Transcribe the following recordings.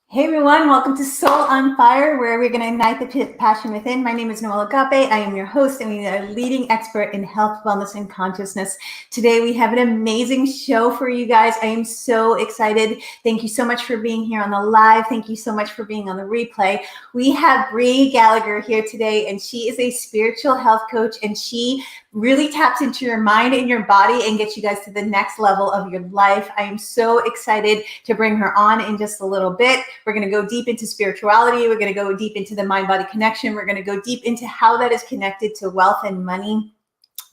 Hey everyone, welcome to Soul on Fire, where we're going to ignite the passion within. My name is Noelle Agape. I am your host and we are a leading expert in health, wellness, and consciousness. Today we have an amazing show for you guys. I am so excited. Thank you so much for being here on the live. Thank you so much for being on the replay. We have Brianna Gallagher here today, and she is a spiritual health coach, and she really taps into your mind and your body and gets you guys to the next level of your life. I am so excited to bring her on in just a little bit. We're going to go deep into spirituality. We're going to go deep into the mind-body connection. We're going to go deep into how that is connected to wealth and money.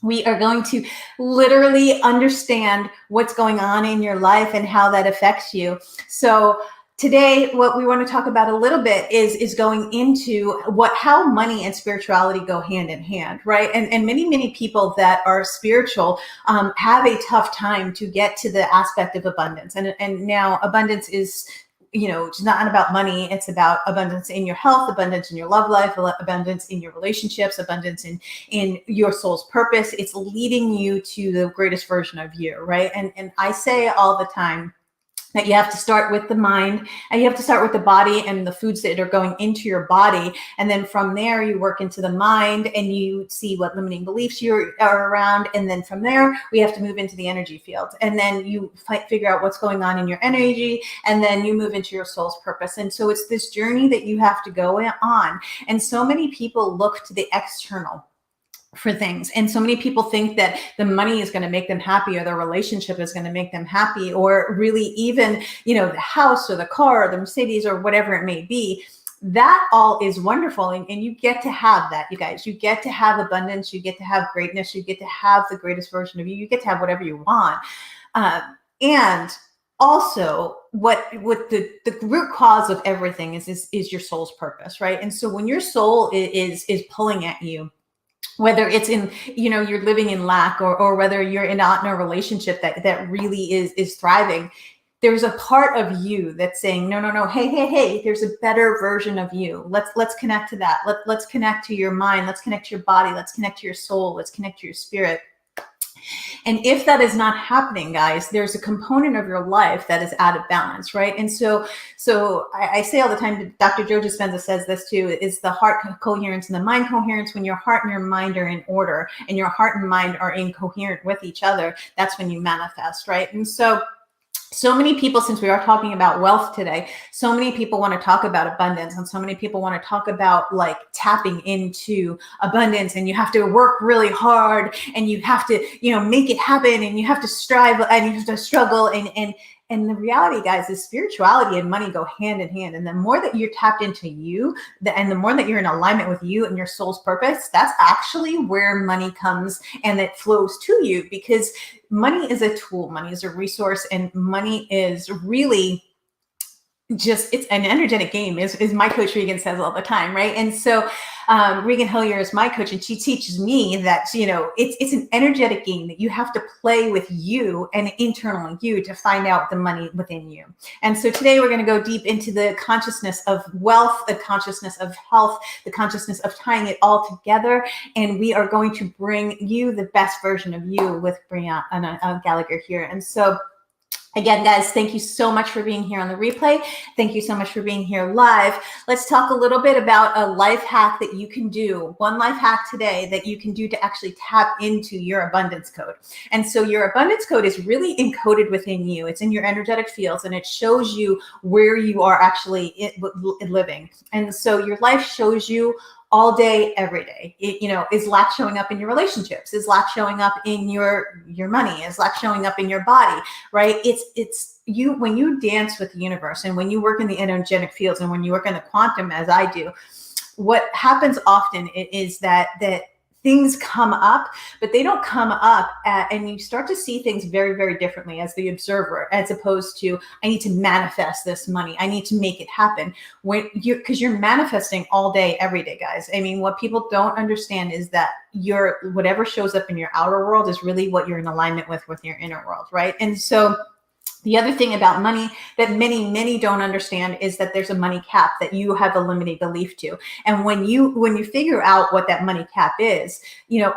We are going to literally understand what's going on in your life and how that affects you. So today, what we want to talk about a little bit is going into how money and spirituality go hand in hand, right? And many people that are spiritual have a tough time to get to the aspect of abundance. And now abundance is, it's not about money. It's about abundance in your health, abundance in your love life, abundance in your relationships, abundance in your soul's purpose. It's leading you to the greatest version of you, right? And I say all the time that you have to start with the mind, and you have to start with the body and the foods that are going into your body. And then from there, you work into the mind and you see what limiting beliefs you are around. And then from there, we have to move into the energy field. And then you figure out what's going on in your energy, and then you move into your soul's purpose. And so it's this journey that you have to go on. And so many people look to the external for things. And so many people think that the money is going to make them happy, or their relationship is going to make them happy, or really even, the house or the car or the Mercedes or whatever it may be. That all is wonderful. And you get to have that, you guys. You get to have abundance. You get to have greatness. You get to have the greatest version of you. You get to have whatever you want. And also, what the root cause of everything is your soul's purpose, right? And so when your soul is pulling at you, whether it's in, you're living in lack, or whether you're not in a relationship that really is thriving, there's a part of you that's saying, no, hey, there's a better version of you. Let's connect to that. Let's connect to your mind. Let's connect to your body. Let's connect to your soul. Let's connect to your spirit. And if that is not happening, guys, there's a component of your life that is out of balance, right? And so I say all the time, Dr. Joe Dispenza says this too, is the heart coherence and the mind coherence. When your heart and your mind are in order, and your heart and mind are incoherent with each other, that's when you manifest, right? And so many people, since we are talking about wealth today, so many people want to talk about abundance, and so many people want to talk about like tapping into abundance, and you have to work really hard, and you have to, make it happen, and you have to strive, and you have to struggle. And the reality, guys, is spirituality and money go hand in hand. And the more that you're tapped into you, and the more that you're in alignment with you and your soul's purpose, that's actually where money comes and it flows to you, because money is a tool, money is a resource, and money is really just, it's an energetic game, is my coach Regan says all the time, right? And so Regan Hillier is my coach, and she teaches me that, it's an energetic game that you have to play with you and internal you to find out the money within you. And so today we're going to go deep into the consciousness of wealth, the consciousness of health, the consciousness of tying it all together. And we are going to bring you the best version of you with Brianna Gallagher here. And so again, guys, thank you so much for being here on the replay. Thank you so much for being here live. Let's talk a little bit about a life hack that you can do, one life hack today that you can do to actually tap into your abundance code. And so your abundance code is really encoded within you. It's in your energetic fields, and it shows you where you are actually living. And so your life shows you all day, every day. Is lack showing up in your relationships? Is lack showing up in your money? Is lack showing up in your body, right? It's you, when you dance with the universe and when you work in the energetic fields and when you work in the quantum, as I do, what happens often is that things come up, but they don't come up and you start to see things very, very differently as the observer, as opposed to, I need to manifest this money. I need to make it happen. Because you're manifesting all day, every day, guys. I mean, what people don't understand is that whatever shows up in your outer world is really what you're in alignment with your inner world, right? And so the other thing about money that many, many don't understand is that there's a money cap that you have a limiting belief to. And when you figure out what that money cap is,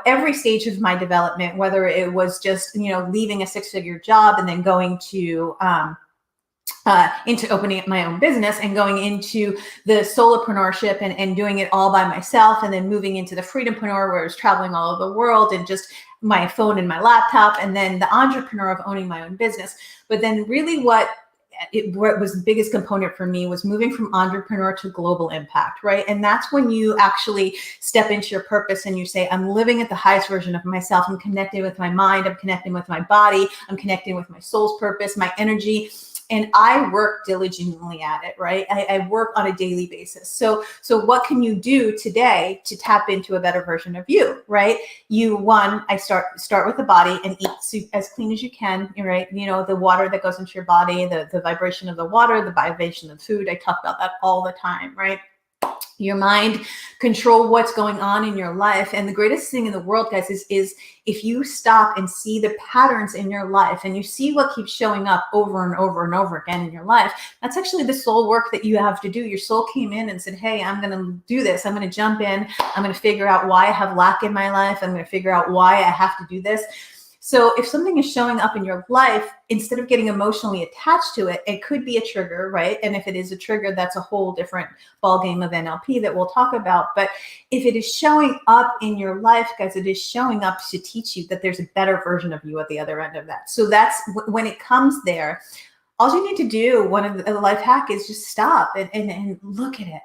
every stage of my development, whether it was just, leaving a 6-figure job and then going to, into opening up my own business and going into the solopreneurship and doing it all by myself, and then moving into the freedompreneur where I was traveling all over the world and just my phone and my laptop, and then the entrepreneur of owning my own business. But then really what was the biggest component for me was moving from entrepreneur to global impact, right? And that's when you actually step into your purpose and you say, I'm living at the highest version of myself. I'm connecting with my mind. I'm connecting with my body. I'm connecting with my soul's purpose, my energy. And I work diligently at it, right? I work on a daily basis. So what can you do today to tap into a better version of you, right? I start with the body and eat as clean as you can, right? The water that goes into your body, the vibration of the water, the vibration of food. I talk about that all the time, right? Your mind, control what's going on in your life. And the greatest thing in the world, guys, is if you stop and see the patterns in your life and you see what keeps showing up over and over and over again in your life, that's actually the soul work that you have to do. Your soul came in and said, hey, I'm going to do this. I'm going to jump in. I'm going to figure out why I have lack in my life. I'm going to figure out why I have to do this. So if something is showing up in your life, instead of getting emotionally attached to it, it could be a trigger, right? And if it is a trigger, that's a whole different ballgame of NLP that we'll talk about. But if it is showing up in your life, guys, it is showing up to teach you that there's a better version of you at the other end of that. So that's when it comes there, all you need to do, one of the life hack, is just stop and look at it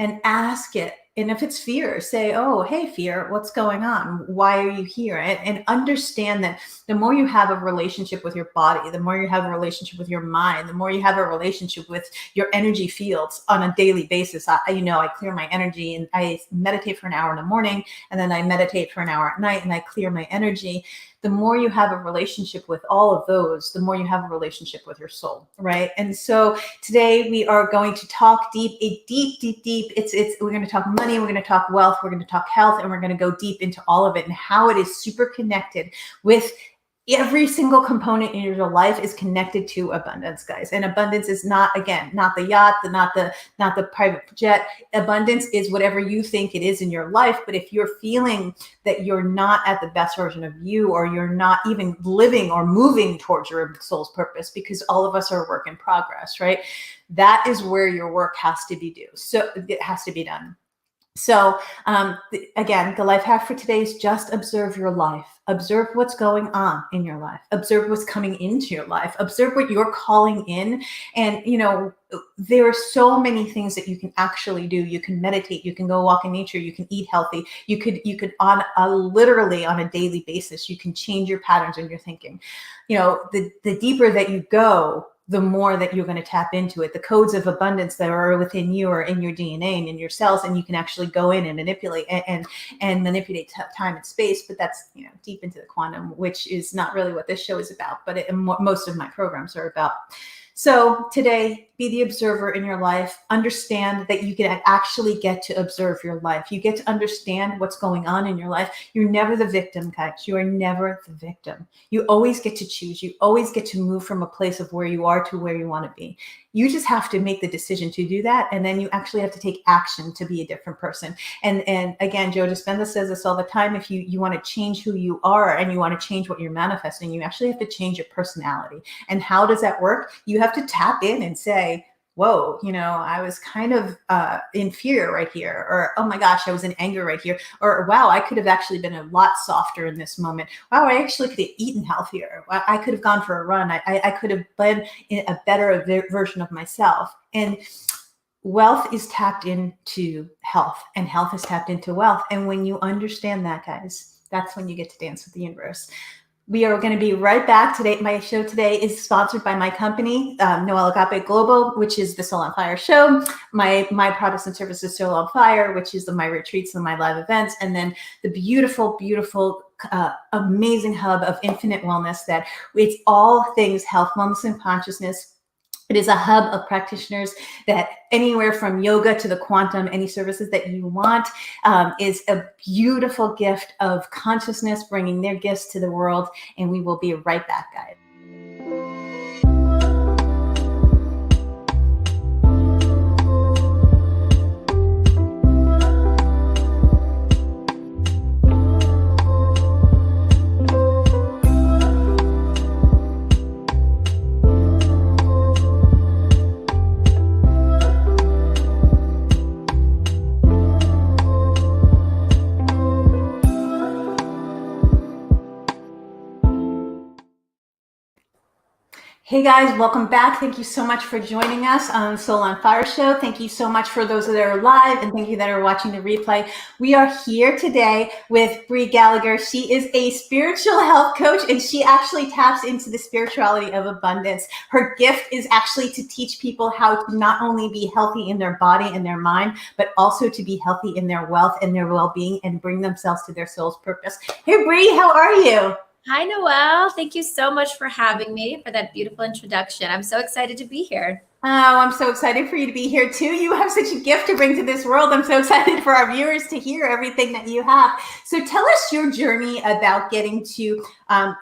and ask it. And if it's fear, say, oh, hey, fear, what's going on? Why are you here? And understand that the more you have a relationship with your body, the more you have a relationship with your mind, the more you have a relationship with your energy fields on a daily basis. I clear my energy and I meditate for an hour in the morning, and then I meditate for an hour at night and I clear my energy. The more you have a relationship with all of those, the more you have a relationship with your soul, right? And so today we are going to talk deep. We're going to talk money, we're going to talk wealth, we're going to talk health, and we're going to go deep into all of it and how it is super connected with every single component in your life is connected to abundance, guys. And abundance is not the yacht, not the private jet. Abundance is whatever you think it is in your life. But if you're feeling that you're not at the best version of you, or you're not even living or moving towards your soul's purpose, because all of us are a work in progress, right? That is where your work has to be due. So it has to be done. So again, the life hack for today is just observe your life. Observe what's going on in your life. Observe what's coming into your life. Observe what you're calling in. And, there are so many things that you can actually do. You can meditate. You can go walk in nature. You can eat healthy. You could literally on a daily basis, you can change your patterns in your thinking. The deeper that you go, the more that you're going to tap into it. The codes of abundance that are within you are in your DNA and in your cells, and you can actually go in and manipulate and manipulate time and space. But that's deep into the quantum, which is not really what this show is about, but most of my programs are about. So today, be the observer in your life. Understand that you can actually get to observe your life. You get to understand what's going on in your life. You're never the victim, guys. You are never the victim. You always get to choose. You always get to move from a place of where you are to where you want to be. You just have to make the decision to do that. And then you actually have to take action to be a different person. And again, Joe Dispenza says this all the time. If you want to change who you are and you want to change what you're manifesting, you actually have to change your personality. And how does that work? You have to tap in and say, whoa, I was kind of in fear right here, or, oh my gosh, I was in anger right here, or, wow, I could have actually been a lot softer in this moment. Wow, I actually could have eaten healthier. I could have gone for a run. I could have been in a better version of myself. And wealth is tapped into health, and health is tapped into wealth. And when you understand that, guys, that's when you get to dance with the universe. We are going to be right back today. My show today is sponsored by my company, Noelle Agape Global, which is the Soul on Fire show. My products and services, Soul on Fire, which is my retreats and my live events, and then the beautiful, beautiful, amazing hub of Infinite Wellness. That it's all things health, wellness, and consciousness. It is a hub of practitioners that anywhere from yoga to the quantum, any services that you want, is a beautiful gift of consciousness, bringing their gifts to the world. And we will be right back, guys. Hey guys, welcome back. Thank you so much for joining us on Soul on Fire show. Thank you so much for those that are live, and thank you that are watching the replay. We are here today with Brianna Gallagher. She is a spiritual health coach, and she actually taps into the spirituality of abundance. Her gift is actually to teach people how to not only be healthy in their body and their mind, but also to be healthy in their wealth and their well-being and bring themselves to their soul's purpose. Hey Bri, how are you? Hi, Noelle. Thank you so much for having me, for that beautiful introduction. I'm so excited to be here. Oh, I'm so excited for you to be here too. You have such a gift to bring to this world. I'm so excited for our viewers to hear everything that you have. So tell us your journey about getting to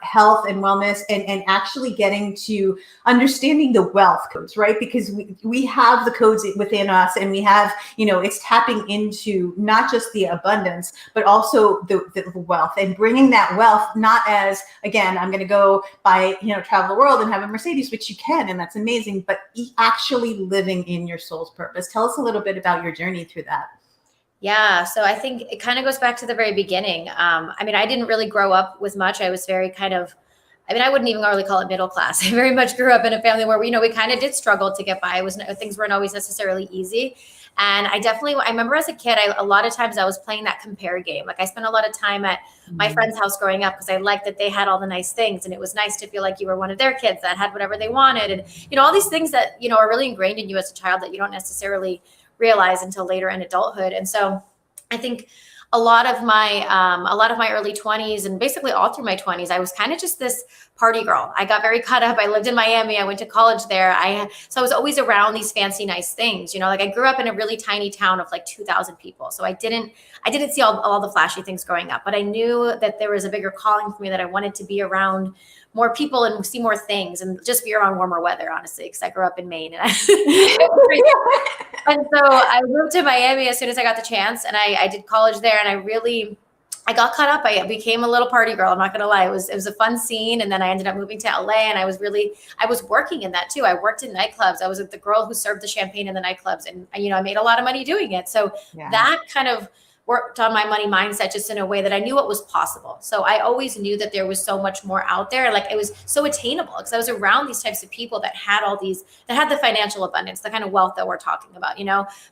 health and wellness, and actually getting to understanding the wealth codes, right? Because we have the codes within us, and we have, it's tapping into not just the abundance, but also the wealth, and bringing that wealth, not as, again, I'm going to go buy, travel the world and have a Mercedes, which you can, and that's amazing, but actually living in your soul's purpose. Tell us a little bit about your journey through that. Yeah. So I think it kind of goes back to the very beginning. I didn't really grow up with much. I was very I wouldn't even really call it middle class. I very much grew up in a family where we kind of did struggle to get by. Things weren't always necessarily easy. And I remember as a kid, a lot of times I was playing that compare game. Like I spent a lot of time at my friend's house growing up because I liked that they had all the nice things. And it was nice to feel like you were one of their kids that had whatever they wanted. And, all these things that, are really ingrained in you as a child that you don't necessarily realize until later in adulthood. And so I think a lot of my early 20s and basically all through my 20s, I was kind of just this party girl. I got very caught up. I lived in Miami. I went to college there. So I was always around these fancy, nice things. Like I grew up in a really tiny town of like 2,000 people. So I didn't see all the flashy things growing up, but I knew that there was a bigger calling for me, that I wanted to be around more people and see more things and just be around warmer weather, honestly, because I grew up in Maine. And so I moved to Miami as soon as I got the chance, and I did college there, and I got caught up. I became a little party girl. I'm not going to lie. It was a fun scene. And then I ended up moving to LA, and I was working in that too. I worked in nightclubs. I was the girl who served the champagne in the nightclubs, and I made a lot of money doing it. So that kind of worked on my money mindset just in a way that I knew what was possible. So I always knew that there was so much more out there. Like it was so attainable because I was around these types of people that had the financial abundance, the kind of wealth that we're talking about,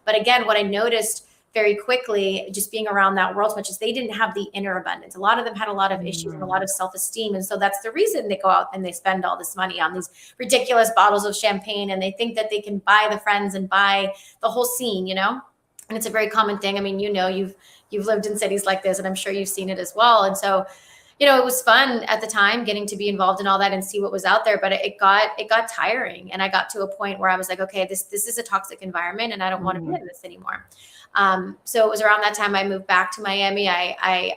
But again, what I noticed very quickly, just being around that world as much, as they didn't have the inner abundance. A lot of them had a lot of issues and a lot of self-esteem. And so that's the reason they go out and they spend all this money on these ridiculous bottles of champagne. And they think that they can buy the friends and buy the whole scene, And it's a very common thing. I mean, you've lived in cities like this, and I'm sure you've seen it as well. And so, it was fun at the time getting to be involved in all that and see what was out there, but it got tiring. And I got to a point where I was like, okay, this is a toxic environment, and I don't want to be in this anymore. So it was around that time I moved back to Miami. I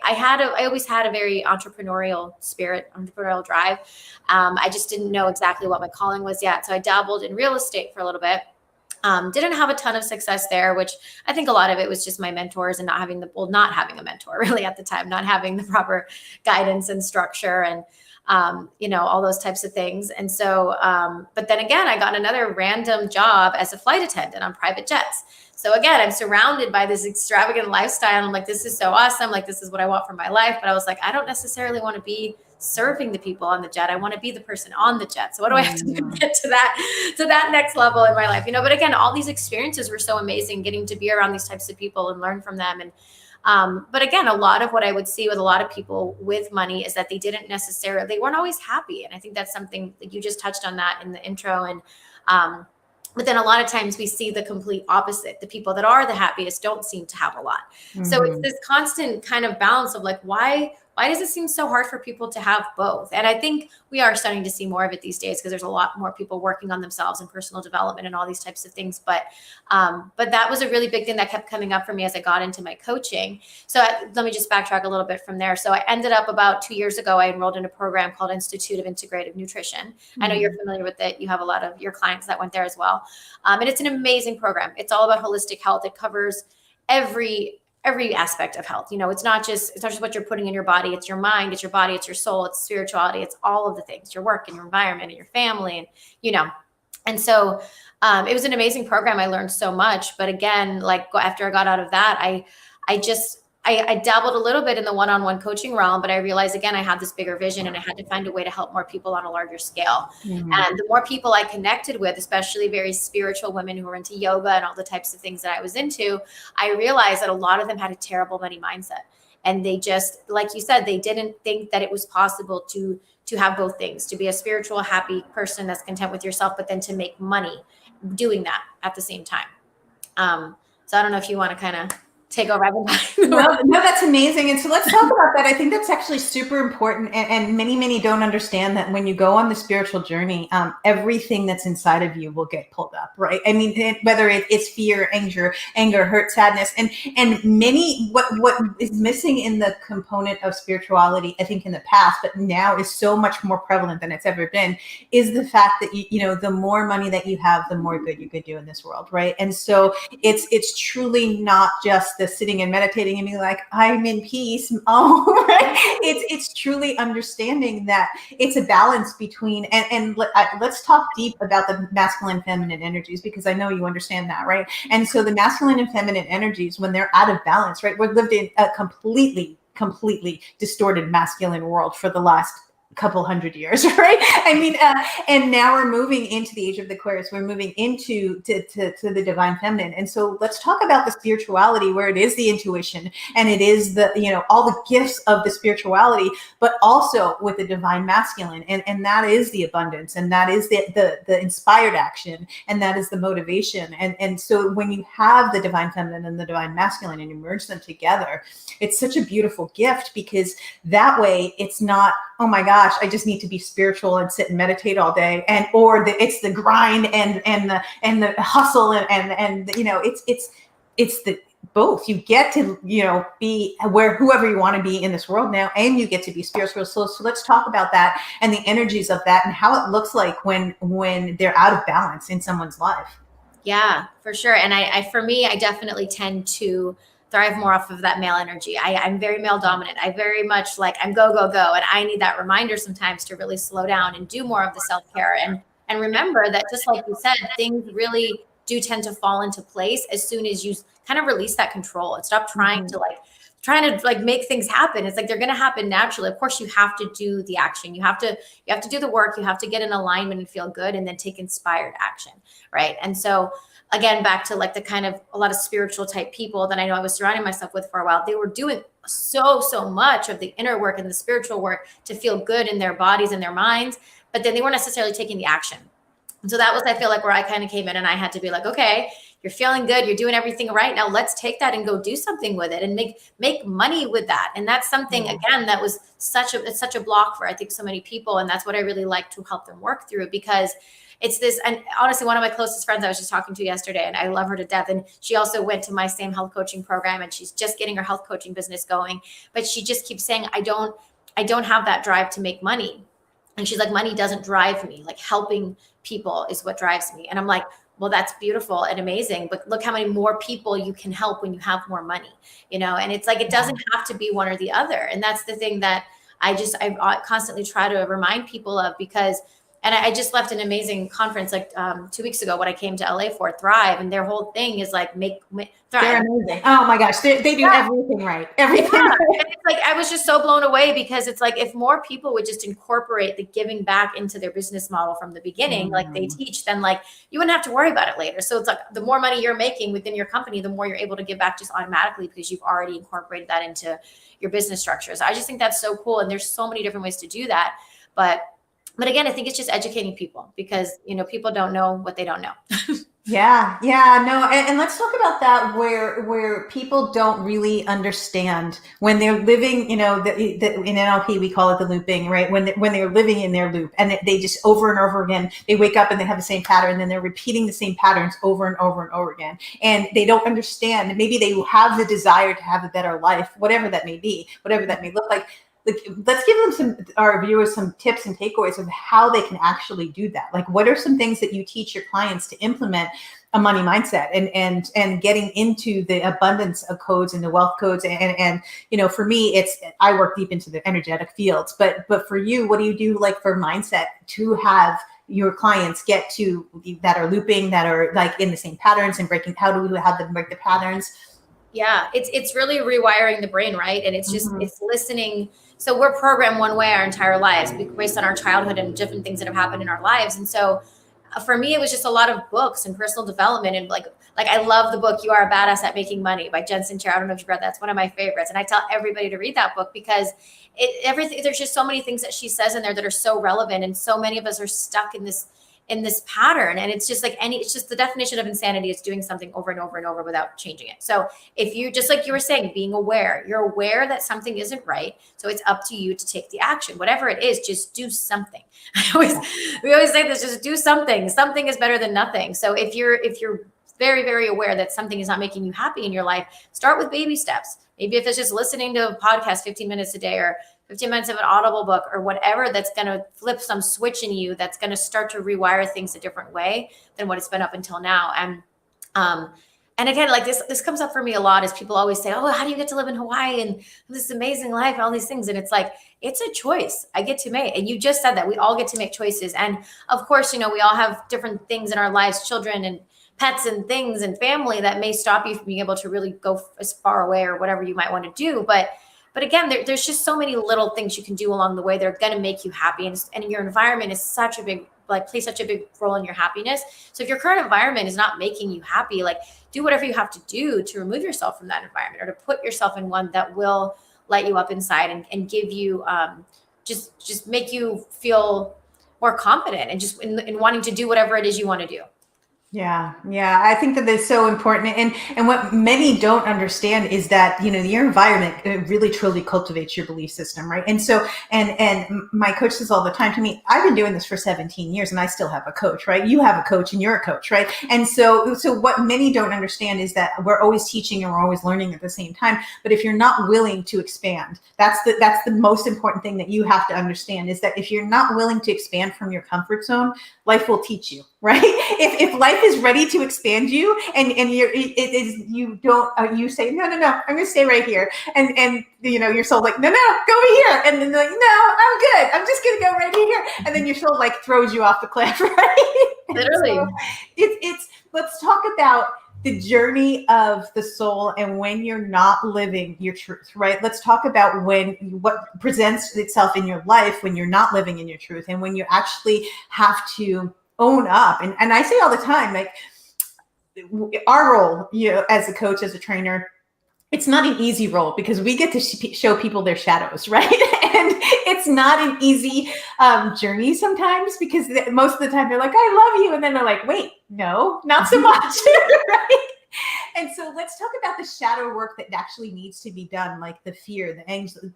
always had a very entrepreneurial spirit, entrepreneurial drive. I just didn't know exactly what my calling was yet. So I dabbled in real estate for a little bit. Didn't have a ton of success there, which I think a lot of it was just my mentors and not having a mentor really at the time, not having the proper guidance and structure. And all those types of things. And so, but then again, I got another random job as a flight attendant on private jets. So again, I'm surrounded by this extravagant lifestyle. I'm like, this is so awesome. Like, this is what I want for my life. But I was like, I don't necessarily want to be serving the people on the jet. I want to be the person on the jet. So what do I have to do to get to that next level in my life? But again, all these experiences were so amazing, getting to be around these types of people and learn from them. And but again, a lot of what I would see with a lot of people with money is that they weren't always happy. And I think that's something that you just touched on that in the intro. And but then a lot of times we see the complete opposite. The people that are the happiest don't seem to have a lot. Mm-hmm. So it's this constant kind of balance of like, why does it seem so hard for people to have both? And I think we are starting to see more of it these days because there's a lot more people working on themselves and personal development and all these types of things. But that was a really big thing that kept coming up for me as I got into my coaching. So let me just backtrack a little bit from there. So I ended up about 2 years ago, I enrolled in a program called Institute of Integrative Nutrition. Mm-hmm. I know you're familiar with it. You have a lot of your clients that went there as well. And it's an amazing program. It's all about holistic health. It covers every aspect of health. It's not just what you're putting in your body. It's your mind, it's your body, it's your soul, it's spirituality, it's all of the things, your work and your environment and your family. And so it was an amazing program. I learned so much, but again, like after I got out of that, I dabbled a little bit in the one-on-one coaching realm, but I realized again, I had this bigger vision and I had to find a way to help more people on a larger scale. Mm-hmm. And the more people I connected with, especially very spiritual women who were into yoga and all the types of things that I was into, I realized that a lot of them had a terrible money mindset. And they just, like you said, they didn't think that it was possible to have both things, to be a spiritual, happy person that's content with yourself, but then to make money doing that at the same time. So I don't know if you want to kind of take over. No, that's amazing. And so let's talk about that. I think that's actually super important. And many don't understand that when you go on the spiritual journey, everything that's inside of you will get pulled up, right? I mean, whether it's fear, anger, hurt, sadness, and what is missing in the component of spirituality, I think in the past, but now is so much more prevalent than it's ever been, is the fact that the more money that you have, the more good you could do in this world, right? And so it's truly not just the sitting and meditating and being like, I'm in peace. Oh, right. It's truly understanding that it's a balance between, and let's talk deep about the masculine, feminine energies, because I know you understand that, right? And so the masculine and feminine energies, when they're out of balance, right? We've lived in a completely distorted masculine world for the last couple hundred years, right? I mean, and now we're moving into the age of the Aquarius. We're moving into to the divine feminine. And so let's talk about the spirituality, where it is the intuition and it is the, all the gifts of the spirituality, but also with the divine masculine. And that is the abundance, and that is the inspired action, and that is the motivation. And so when you have the divine feminine and the divine masculine and you merge them together, it's such a beautiful gift, because that way it's not, oh my gosh, I just need to be spiritual and sit and meditate all day, it's the grind and the hustle and it's the both. You get to be whoever you want to be in this world now, and you get to be spiritual. So let's talk about that and the energies of that and how it looks like when they're out of balance in someone's life. Yeah, for sure. And for me, I definitely tend to thrive more off of that male energy. I'm very male dominant. I very much I'm go, go, go. And I need that reminder sometimes to really slow down and do more of the self-care and remember that, just like you said, things really do tend to fall into place as soon as you kind of release that control and stop trying to make things happen. It's like they're going to happen naturally. Of course, you have to do the action. You have to do the work. You have to get in alignment and feel good, and then take inspired action. Right. And so again, back to the kind of a lot of spiritual type people that I know I was surrounding myself with for a while, they were doing so much of the inner work and the spiritual work to feel good in their bodies and their minds, but then they weren't necessarily taking the action. And so that was, I feel like, where I kind of came in, and I had to be like, okay, you're feeling good. You're doing everything right. Now let's take that and go do something with it and make money with that. And that's something, again, that was such a block for, I think, so many people. And that's what I really like to help them work through, because it's this, and honestly, one of my closest friends I was just talking to yesterday, and I love her to death. And she also went to my same health coaching program, and she's just getting her health coaching business going. But she just keeps saying, I don't have that drive to make money. And she's like, money doesn't drive me. Helping people is what drives me. And I'm like, well, that's beautiful and amazing, but look how many more people you can help when you have more money, and it's it doesn't have to be one or the other. And that's the thing that I constantly try to remind people of, because, and I just left an amazing conference like 2 weeks ago, what I came to LA for, Thrive, and their whole thing is like make thrive. They're amazing. Oh my gosh, they do everything right. Everything. Yeah. Right. And it's like, I was just so blown away, because it's like, if more people would just incorporate the giving back into their business model from the beginning, like they teach, then like you wouldn't have to worry about it later. So it's like, the more money you're making within your company, the more you're able to give back just automatically, because you've already incorporated that into your business structures. I just think that's so cool. And there's so many different ways to do that. But again, I think it's just educating people, because, people don't know what they don't know. Yeah, no, and let's talk about that, where people don't really understand when they're living, in NLP we call it the looping, right? When they're living in their loop, and they just over and over again, they wake up and they have the same pattern, and then they're repeating the same patterns over and over and over again, and they don't understand. Maybe they have the desire to have a better life, whatever that may be, whatever that may look like. Let's give them our viewers some tips and takeaways of how they can actually do that. Like, what are some things that you teach your clients to implement a money mindset and getting into the abundance of codes and the wealth codes? And for me, I work deep into the energetic fields, but for you, what do you do like for mindset to have your clients get to that are looping, that are like in the same patterns and breaking? How do we have them break the patterns? Yeah, it's really rewiring the brain, right? And it's just, it's listening. So we're programmed one way our entire lives based on our childhood and different things that have happened in our lives. And so for me, it was just a lot of books and personal development. And like I love the book, You Are a Badass at Making Money by Jen Sinclair. I don't know if you've read that. It's one of my favorites. And I tell everybody to read that book, because there's just so many things that she says in there that are so relevant. And so many of us are stuck in this pattern. And it's just like it's just the definition of insanity is doing something over and over and over without changing it. So if you, just like you were saying, being aware, you're aware that something isn't right. So it's up to you to take the action, whatever it is, just do something. We always say this, just do something. Something is better than nothing. So if you're very, very aware that something is not making you happy in your life, start with baby steps. Maybe if it's just listening to a podcast 15 minutes a day, or 15 minutes of an Audible book, or whatever, that's going to flip some switch in you, that's going to start to rewire things a different way than what it's been up until now. And again, like this comes up for me a lot, is people always say, oh, how do you get to live in Hawaii and this amazing life and all these things? And it's like, it's a choice I get to make. And you just said that we all get to make choices. And of course, we all have different things in our lives, children and pets and things and family, that may stop you from being able to really go as far away or whatever you might want to do. But again, there's just so many little things you can do along the way that are going to make you happy. And your environment is such a big, plays such a big role in your happiness. So if your current environment is not making you happy, do whatever you have to do to remove yourself from that environment, or to put yourself in one that will light you up inside and give you, just make you feel more confident, and just in wanting to do whatever it is you want to do. Yeah. I think that is so important. And what many don't understand is that, your environment really truly cultivates your belief system, right? And so, and my coach says all the time to me, I've been doing this for 17 years and I still have a coach, right? You have a coach and you're a coach, right? And so what many don't understand is that we're always teaching and we're always learning at the same time. But if you're not willing to expand, that's the most important thing that you have to understand, is that if you're not willing to expand from your comfort zone, life will teach you, right? If life is ready to expand you, and you say, no, I'm going to stay right here. And your soul like, no, go over here. And then like, no, I'm good. I'm just going to go right here. And then your soul throws you off the cliff, right? Literally. So let's talk about the journey of the soul, and when you're not living your truth, right? Let's talk about what presents itself in your life when you're not living in your truth, and when you actually have to own up. And I say all the time, our role, as a coach, as a trainer, it's not an easy role, because we get to show people their shadows, right? And it's not an easy journey sometimes, because most of the time they're like, I love you. And then they're like, wait, no, not so much, right? And so let's talk about the shadow work that actually needs to be done, like the fear, the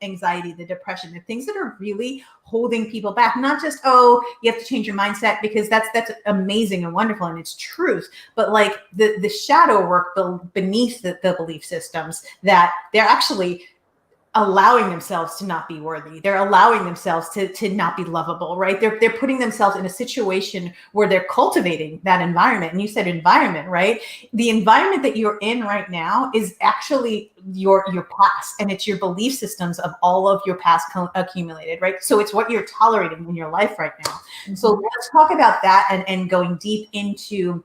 anxiety, the depression, the things that are really holding people back. Not just, oh, you have to change your mindset, because that's amazing and wonderful and it's truth, but the shadow work beneath the belief systems, that they're actually allowing themselves to not be worthy. They're allowing themselves to not be lovable, right? They're putting themselves in a situation where they're cultivating that environment. And you said environment, right? The environment that you're in right now is actually your past, and it's your belief systems of all of your past accumulated, right? So it's what you're tolerating in your life right now. Mm-hmm. So let's talk about that and going deep into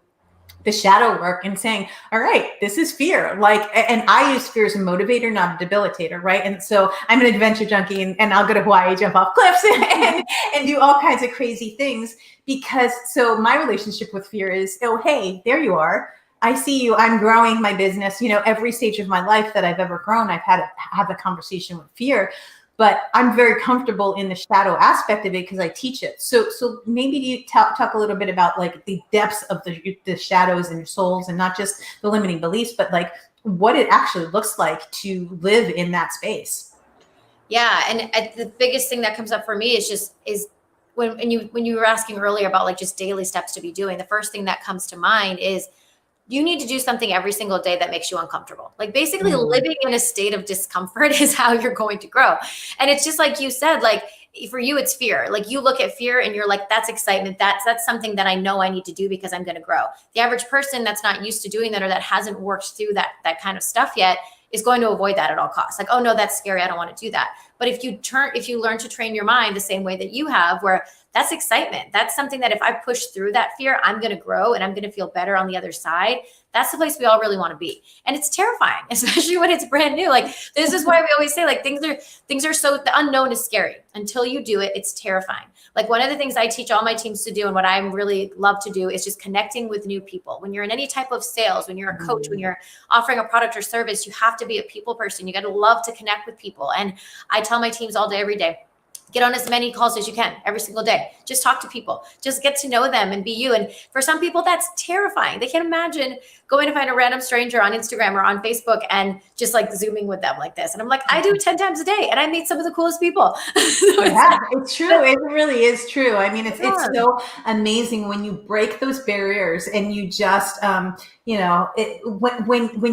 the shadow work and saying, all right, this is fear. Like, and I use fear as a motivator, not a debilitator, right? And so I'm an adventure junkie, and I'll go to Hawaii, jump off cliffs and do all kinds of crazy things because, so my relationship with fear is, oh, hey, there you are. I see you. I'm growing my business. You know, every stage of my life that I've ever grown, I've had to have a conversation with fear. But I'm very comfortable in the shadow aspect of it because I teach it. So maybe you talk a little bit about like the depths of the shadows in your souls, and not just the limiting beliefs, but like what it actually looks like to live in that space. Yeah, and the biggest thing that comes up for me is when you were asking earlier about like just daily steps to be doing. The first thing that comes to mind is you need to do something every single day that makes you uncomfortable. Like basically living in a state of discomfort is how you're going to grow. And it's just like you said, like for you, it's fear. Like you look at fear and you're like, that's excitement. That's something that I know I need to do because I'm going to grow. The average person that's not used to doing that or that hasn't worked through that kind of stuff yet is going to avoid that at all costs. Like, oh no, that's scary. I don't want to do that. But if you learn to train your mind the same way that you have, where that's excitement, that's something that if I push through that fear, I'm going to grow and I'm going to feel better on the other side. That's the place we all really want to be. And it's terrifying, especially when it's brand new. Like this is why we always say like things are so, the unknown is scary. Until you do it, it's terrifying. Like one of the things I teach all my teams to do and what I really love to do is just connecting with new people. When you're in any type of sales, when you're a coach, when you're offering a product or service, you have to be a people person. You got to love to connect with people. And I tell my teams all day, every day, get on as many calls as you can every single day. Just talk to people. Just get to know them and be you. And for some people, that's terrifying. They can't imagine going to find a random stranger on Instagram or on Facebook and just like Zooming with them like this. And I'm like, I do it 10 times a day and I meet some of the coolest people. Yeah, it's true. It really is true. I mean, it's so amazing when you break those barriers and you just, when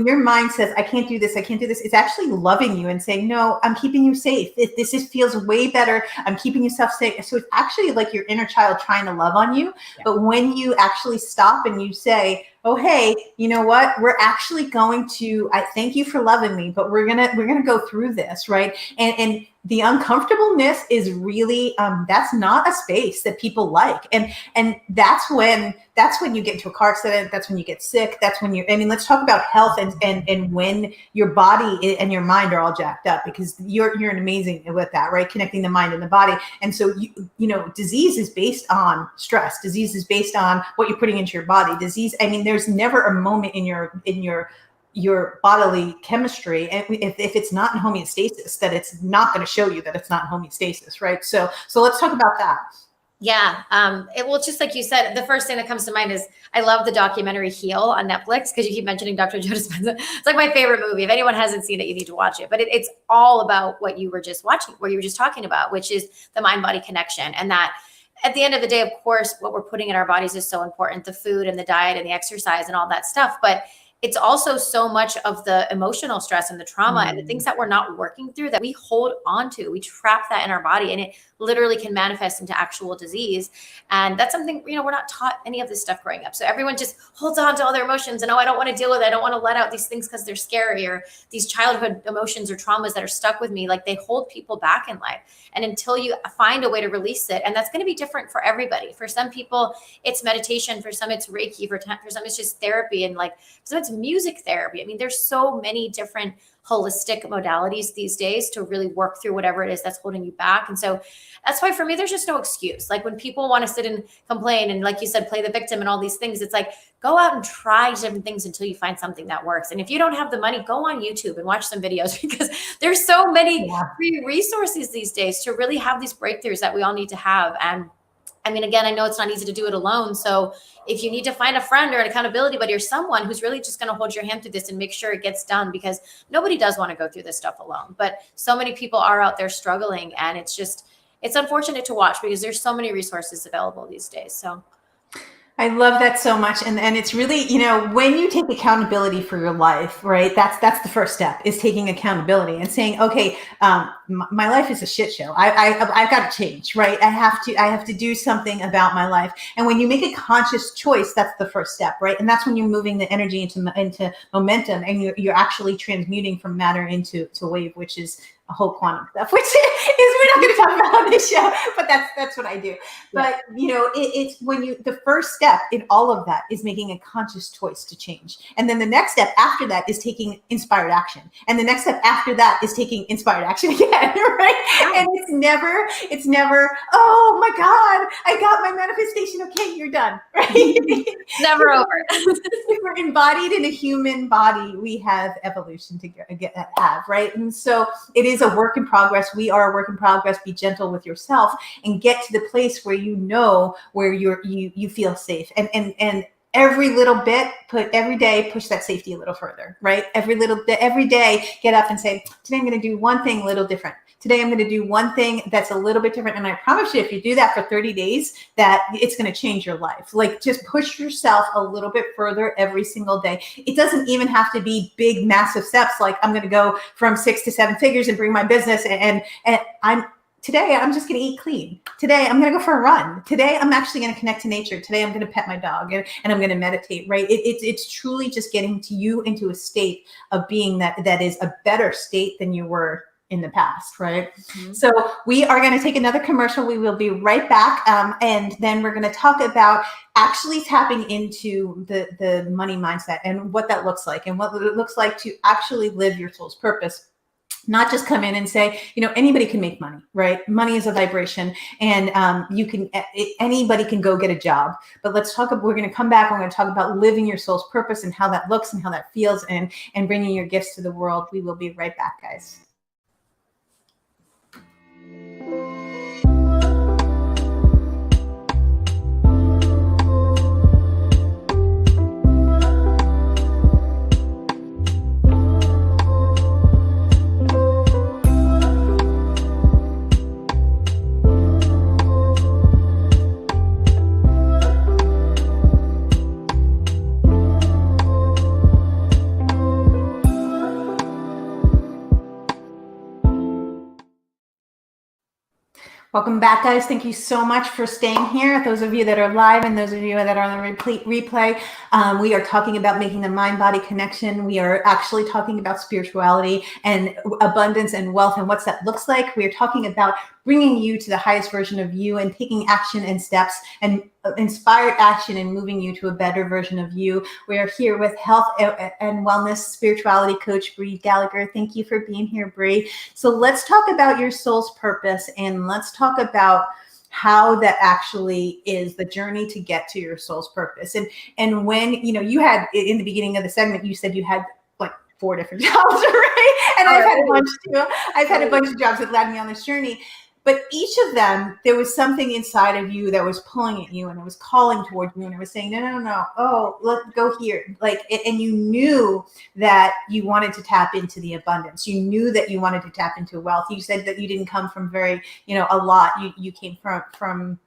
your mind says, I can't do this, it's actually loving you and saying, no, I'm keeping you safe. Feels way better. I'm keeping yourself safe. So it's actually like your inner child trying to love on you. Yeah. But when you actually stop and you say, oh, hey, you know what? We're actually going to, I thank you for loving me, but we're gonna go through this, right? And the uncomfortableness is really, that's not a space that people like. And that's when you get into a car accident, that's when you get sick, that's when let's talk about health and when your body and your mind are all jacked up, because you're amazing with that, right? Connecting the mind and the body. And so, disease is based on stress. Disease is based on what you're putting into your body. There's never a moment in your bodily chemistry, and if it's not in homeostasis, that it's not going to show you that it's not in homeostasis, right? So let's talk about that. Yeah. Just like you said, the first thing that comes to mind is I love the documentary Heal on Netflix, because you keep mentioning Dr. Joe Dispenza. It's like my favorite movie. If anyone hasn't seen it, you need to watch it. But it's all about what you were just watching, what you were just talking about, which is the mind-body connection. And that at the end of the day, of course, what we're putting in our bodies is so important, the food and the diet and the exercise and all that stuff. But it's also so much of the emotional stress and the trauma and the things that we're not working through that we hold on to. We trap that in our body, and it literally can manifest into actual disease. And that's something, we're not taught any of this stuff growing up. So everyone just holds on to all their emotions and, I don't want to deal with it. I don't want to let out these things because they're scary, or these childhood emotions or traumas that are stuck with me. Like they hold people back in life. And until you find a way to release it, and that's going to be different for everybody. For some people, it's meditation. For some, it's Reiki. For some, it's just therapy. And like, for some, it's music therapy. There's so many different holistic modalities these days to really work through whatever it is that's holding you back. And so that's why for me, there's just no excuse. Like when people want to sit and complain and, like you said, play the victim and all these things, it's like, go out and try different things until you find something that works. And if you don't have the money, go on YouTube and watch some videos, because there's so many free resources these days to really have these breakthroughs that we all need to have. And again, I know it's not easy to do it alone. So if you need to find a friend or an accountability buddy or someone who's really just going to hold your hand through this and make sure it gets done, because nobody does want to go through this stuff alone. But so many people are out there struggling, and it's unfortunate to watch because there's so many resources available these days. So I love that so much. And it's really, when you take accountability for your life, right? That's the first step, is taking accountability and saying, okay, my life is a shit show. I've got to change, right? I have to do something about my life. And when you make a conscious choice, that's the first step, right? And that's when you're moving the energy into momentum, and you're actually transmuting from matter into wave, which is a whole quantum stuff, which is we're not going to talk about on this show, but that's what I do. But it's when the first step in all of that is making a conscious choice to change, and then the next step after that is taking inspired action, and the next step after that is taking inspired action again, right? And it's never, oh my God, I got my manifestation. Okay, you're done, right? Never over. If we're embodied in a human body, we have evolution to have, right? And so it is a work in progress. We are a work in progress. Be gentle with yourself and get to the place where where you feel safe. And every little bit, every day, push that safety a little further, right? Every day, get up and say, today I'm going to do one thing a little different. Today I'm going to do one thing that's a little bit different. And I promise you, if you do that for 30 days, that it's going to change your life. Like, just push yourself a little bit further every single day. It doesn't even have to be big, massive steps. Like, I'm going to go from 6 to 7 figures and bring my business. Today, I'm just going to eat clean. Today, I'm going to go for a run. Today, I'm actually going to connect to nature. Today, I'm going to pet my dog, and I'm going to meditate, right? It's truly just getting you into a state of being that is a better state than you were in the past, right? Mm-hmm. So we are going to take another commercial. We will be right back. And then we're going to talk about actually tapping into the money mindset and what that looks like, and what it looks like to actually live your soul's purpose. Not just come in and say, anybody can make money, right? Money is a vibration, and anybody can go get a job. But we're going to come back. We're going to talk about living your soul's purpose and how that looks and how that feels, and bringing your gifts to the world. We will be right back, guys. Welcome back, guys. Thank you so much for staying here. Those of you that are live and those of you that are on the replay, we are talking about making the mind-body connection. We are actually talking about spirituality and abundance and wealth and what that looks like. We are talking about bringing you to the highest version of you and taking action and steps and inspired action and moving you to a better version of you. We are here with health and wellness spirituality coach Brianna Gallagher. Thank you for being here, Bri. So let's talk about your soul's purpose, and let's talk about how that actually is the journey to get to your soul's purpose. And when you had, in the beginning of the segment, you said you had like 4 different jobs, right? And I've had a bunch too. I've had a bunch of jobs that led me on this journey. But each of them, there was something inside of you that was pulling at you, and it was calling towards you, and it was saying, no. Oh, let's go here. And you knew that you wanted to tap into the abundance. You knew that you wanted to tap into wealth. You said that you didn't come from very, a lot. You came from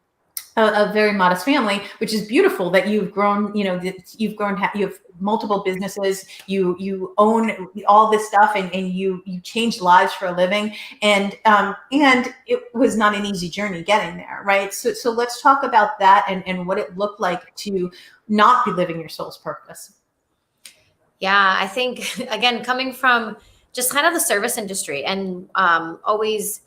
a very modest family, which is beautiful that you've grown, you have multiple businesses, you own all this stuff, and you changed lives for a living. And it was not an easy journey getting there, right? So let's talk about that and what it looked like to not be living your soul's purpose. Yeah, I think, again, coming from just kind of the service industry and always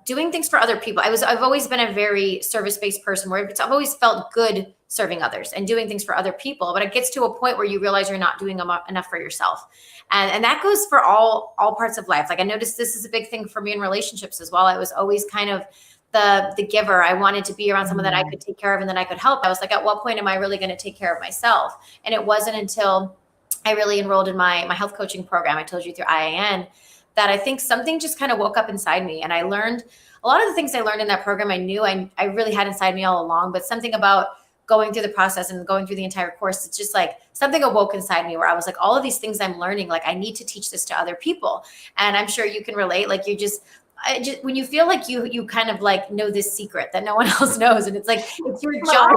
doing things for other people. I've always been a very service-based person where I've always felt good serving others and doing things for other people, but it gets to a point where you realize you're not doing enough for yourself. And that goes for all parts of life. Like, I noticed this is a big thing for me in relationships as well. I was always kind of the giver. I wanted to be around someone that I could take care of and then I could help. I was like, at what point am I really going to take care of myself? And it wasn't until I really enrolled in my health coaching program, I told you, through IAN, that I think something just kind of woke up inside me. And I learned a lot of the things I learned in that program. I knew I really had inside me all along, but something about going through the process and going through the entire course, it's just like something awoke inside me where I was like, all of these things I'm learning, like I need to teach this to other people. And I'm sure you can relate. Like, when you feel like you kind of like know this secret that no one else knows, and it's like it's your job.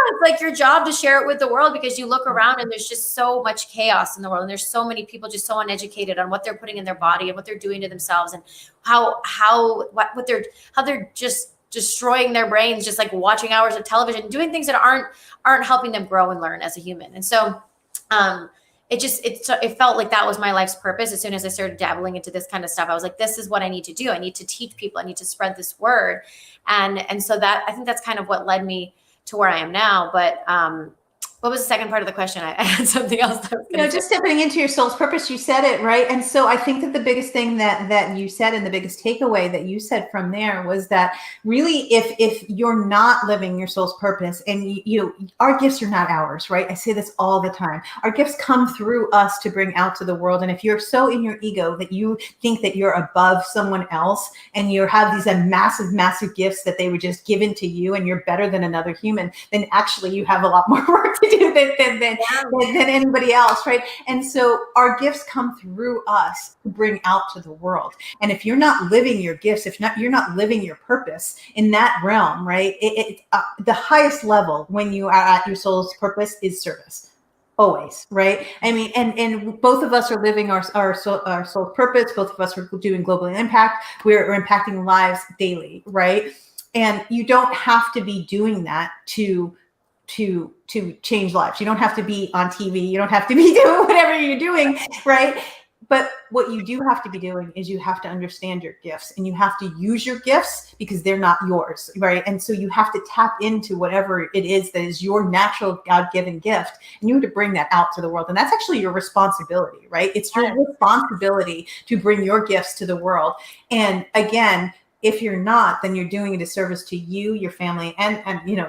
It's like your job to share it with the world, because you look around and there's just so much chaos in the world, and there's so many people just so uneducated on what they're putting in their body and what they're doing to themselves, and what they're just destroying their brains, just like watching hours of television, doing things that aren't helping them grow and learn as a human. And so it felt like that was my life's purpose. As soon as I started dabbling into this kind of stuff, I was like, this is what I need to do. I need to teach people. I need to spread this word. And so that, I think that's kind of what led me to where I am now. But what was the second part of the question? I had something else. Just stepping into your soul's purpose, you said it, right? And so I think that the biggest thing that you said, and the biggest takeaway that you said from there, was that really, if you're not living your soul's purpose, and our gifts are not ours, right? I say this all the time. Our gifts come through us to bring out to the world. And if you're so in your ego that you think that you're above someone else, and you have these massive gifts that they were just given to you, and you're better than another human, then actually you have a lot more work to do than anybody else, right? And so our gifts come through us to bring out to the world. And if you're not living your gifts, you're not living your purpose in that realm, right? The highest level when you are at your soul's purpose is service. Always, right? I mean, and both of us are living our soul's purpose. Both of us are doing global impact. We're impacting lives daily, right? And you don't have to be doing that to change lives. You don't have to be on TV. You don't have to be doing whatever you're doing, right? But what you do have to be doing is you have to understand your gifts, and you have to use your gifts because they're not yours, right? And so you have to tap into whatever it is that is your natural God-given gift, and you have to bring that out to the world. And that's actually your responsibility, right? It's your responsibility to bring your gifts to the world. And again, if you're not, then you're doing a disservice to you, your family, and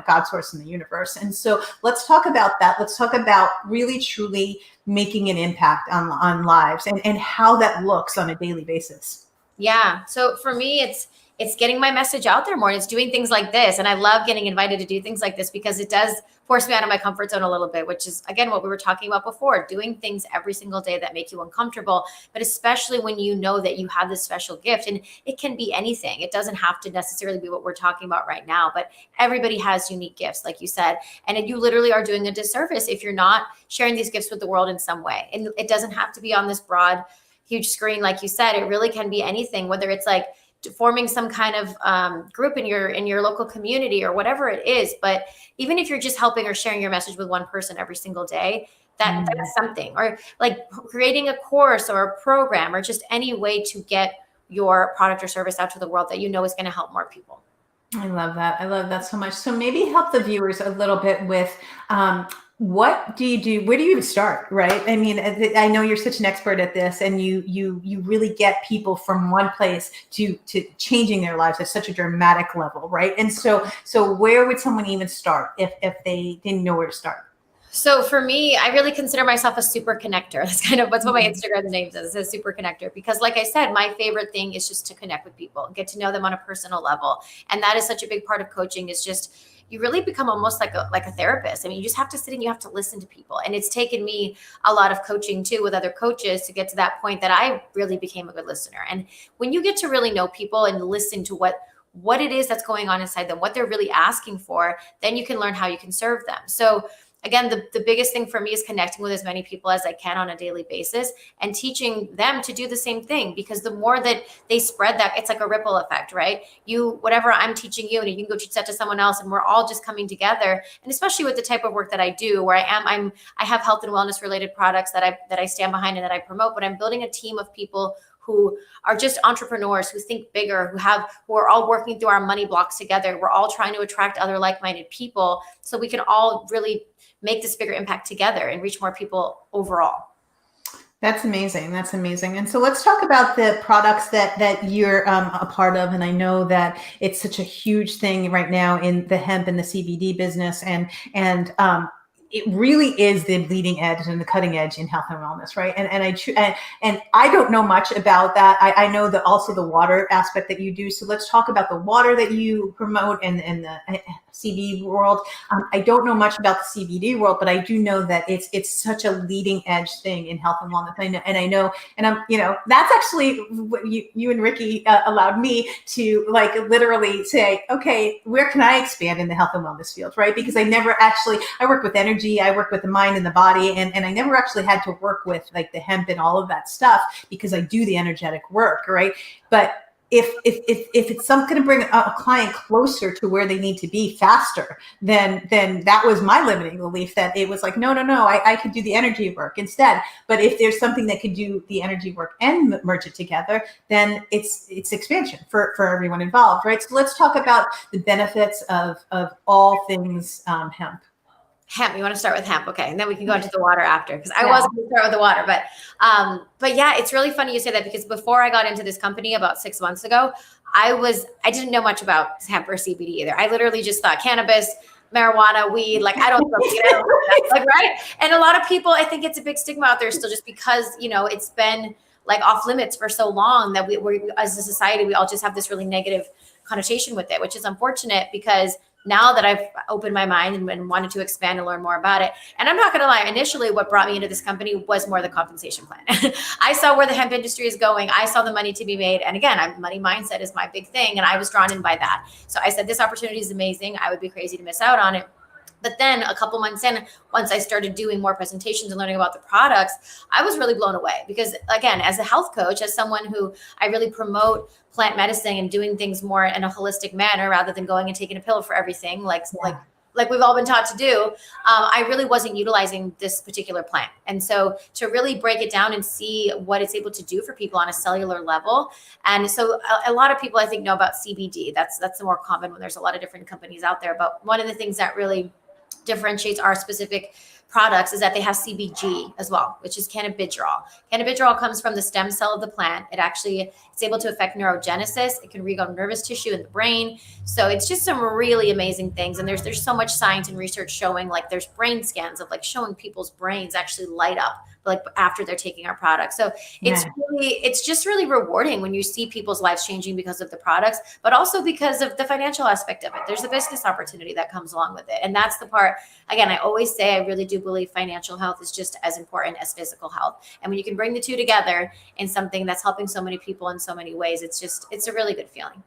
God's source in the universe. And so let's talk about that. Let's talk about really truly making an impact on lives, and how that looks on a daily basis. Yeah. So for me, it's getting my message out there more. And it's doing things like this. And I love getting invited to do things like this, because it does force me out of my comfort zone a little bit, which is, again, what we were talking about before, doing things every single day that make you uncomfortable, but especially when you know that you have this special gift. And it can be anything. It doesn't have to necessarily be what we're talking about right now, but everybody has unique gifts, like you said. And you literally are doing a disservice if you're not sharing these gifts with the world in some way. And it doesn't have to be on this broad, huge screen. Like you said, it really can be anything, whether it's like forming some kind of group in your local community or whatever it is. But even if you're just helping or sharing your message with one person every single day, that's something. Or like creating a course or a program, or just any way to get your product or service out to the world that you know is going to help more people. I love that. I love that so much. So maybe help the viewers a little bit with what do you do? Where do you even start, right? I mean, I know you're such an expert at this, and you really get people from one place to changing their lives at such a dramatic level, right? And so where would someone even start if they didn't know where to start? So for me, I really consider myself a super connector. That's what my Instagram name says. It says super connector, because like I said, my favorite thing is just to connect with people, get to know them on a personal level. And that is such a big part of coaching, is just, you really become almost like a therapist. I mean, you just have to sit and you have to listen to people. And it's taken me a lot of coaching too with other coaches to get to that point that I really became a good listener. And when you get to really know people and listen to what it is that's going on inside them, what they're really asking for, then you can learn how you can serve them. So again, the biggest thing for me is connecting with as many people as I can on a daily basis, and teaching them to do the same thing, because the more that they spread that, it's like a ripple effect, right? Whatever I'm teaching you, and you can go teach that to someone else, and we're all just coming together. And especially with the type of work that I do, where I have health and wellness related products that I stand behind and that I promote, but I'm building a team of people who are just entrepreneurs, who think bigger, who are all working through our money blocks together. We're all trying to attract other like-minded people so we can all really make this bigger impact together and reach more people overall. That's amazing. That's amazing. And so let's talk about the products that you're a part of. And I know that it's such a huge thing right now in the hemp and the CBD business, and it really is the leading edge and the cutting edge in health and wellness, right? And I don't know much about that. I know that also the water aspect that you do. So let's talk about the water that you promote and the CBD world. I don't know much about the CBD world, but I do know that it's such a leading edge thing in health and wellness. I know, and I'm, that's actually what you and Ricky allowed me to like literally say, okay, where can I expand in the health and wellness field, right? Because I work with energy, I work with the mind and the body, and I never actually had to work with like the hemp and all of that stuff because I do the energetic work, right? But if it's something to bring a client closer to where they need to be faster, then that was my limiting belief, that it was like, no, I could do the energy work instead. But if there's something that could do the energy work and merge it together, then it's expansion for everyone involved, right? So let's talk about the benefits of all things hemp. Hemp. You want to start with hemp, okay? And then we can go into the water after, because I wasn't going to start with the water, but yeah, it's really funny you say that, because before I got into this company about 6 months ago, I didn't know much about hemp or CBD either. I literally just thought cannabis, marijuana, weed, like I don't know, like, right? And a lot of people, I think it's a big stigma out there still, just because it's been like off limits for so long that we as a society, we all just have this really negative connotation with it, which is unfortunate, because now that I've opened my mind and wanted to expand and learn more about it. And I'm not going to lie, initially what brought me into this company was more the compensation plan. I saw where the hemp industry is going. I saw the money to be made. And again, money mindset is my big thing. And I was drawn in by that. So I said, this opportunity is amazing. I would be crazy to miss out on it. But then a couple months in, once I started doing more presentations and learning about the products, I was really blown away, because again, as a health coach, as someone who I really promote plant medicine and doing things more in a holistic manner rather than going and taking a pill for everything, like we've all been taught to do, I really wasn't utilizing this particular plant. And so to really break it down and see what it's able to do for people on a cellular level. And so a lot of people, I think, know about CBD. That's the more common one. There's a lot of different companies out there. But one of the things that really differentiates our specific products is that they have CBG as well, which is cannabidiol. Cannabidiol comes from the stem cell of the plant. It's able to affect neurogenesis. It can regrow nervous tissue in the brain. So it's just some really amazing things. And there's so much science and research showing, like there's brain scans of like showing people's brains actually light up like after they're taking our products. So it's just really rewarding when you see people's lives changing because of the products, but also because of the financial aspect of it. There's a business opportunity that comes along with it. And that's the part, again, I always say, I really do believe financial health is just as important as physical health. And when you can bring the two together in something that's helping so many people in so many ways, it's a really good feeling.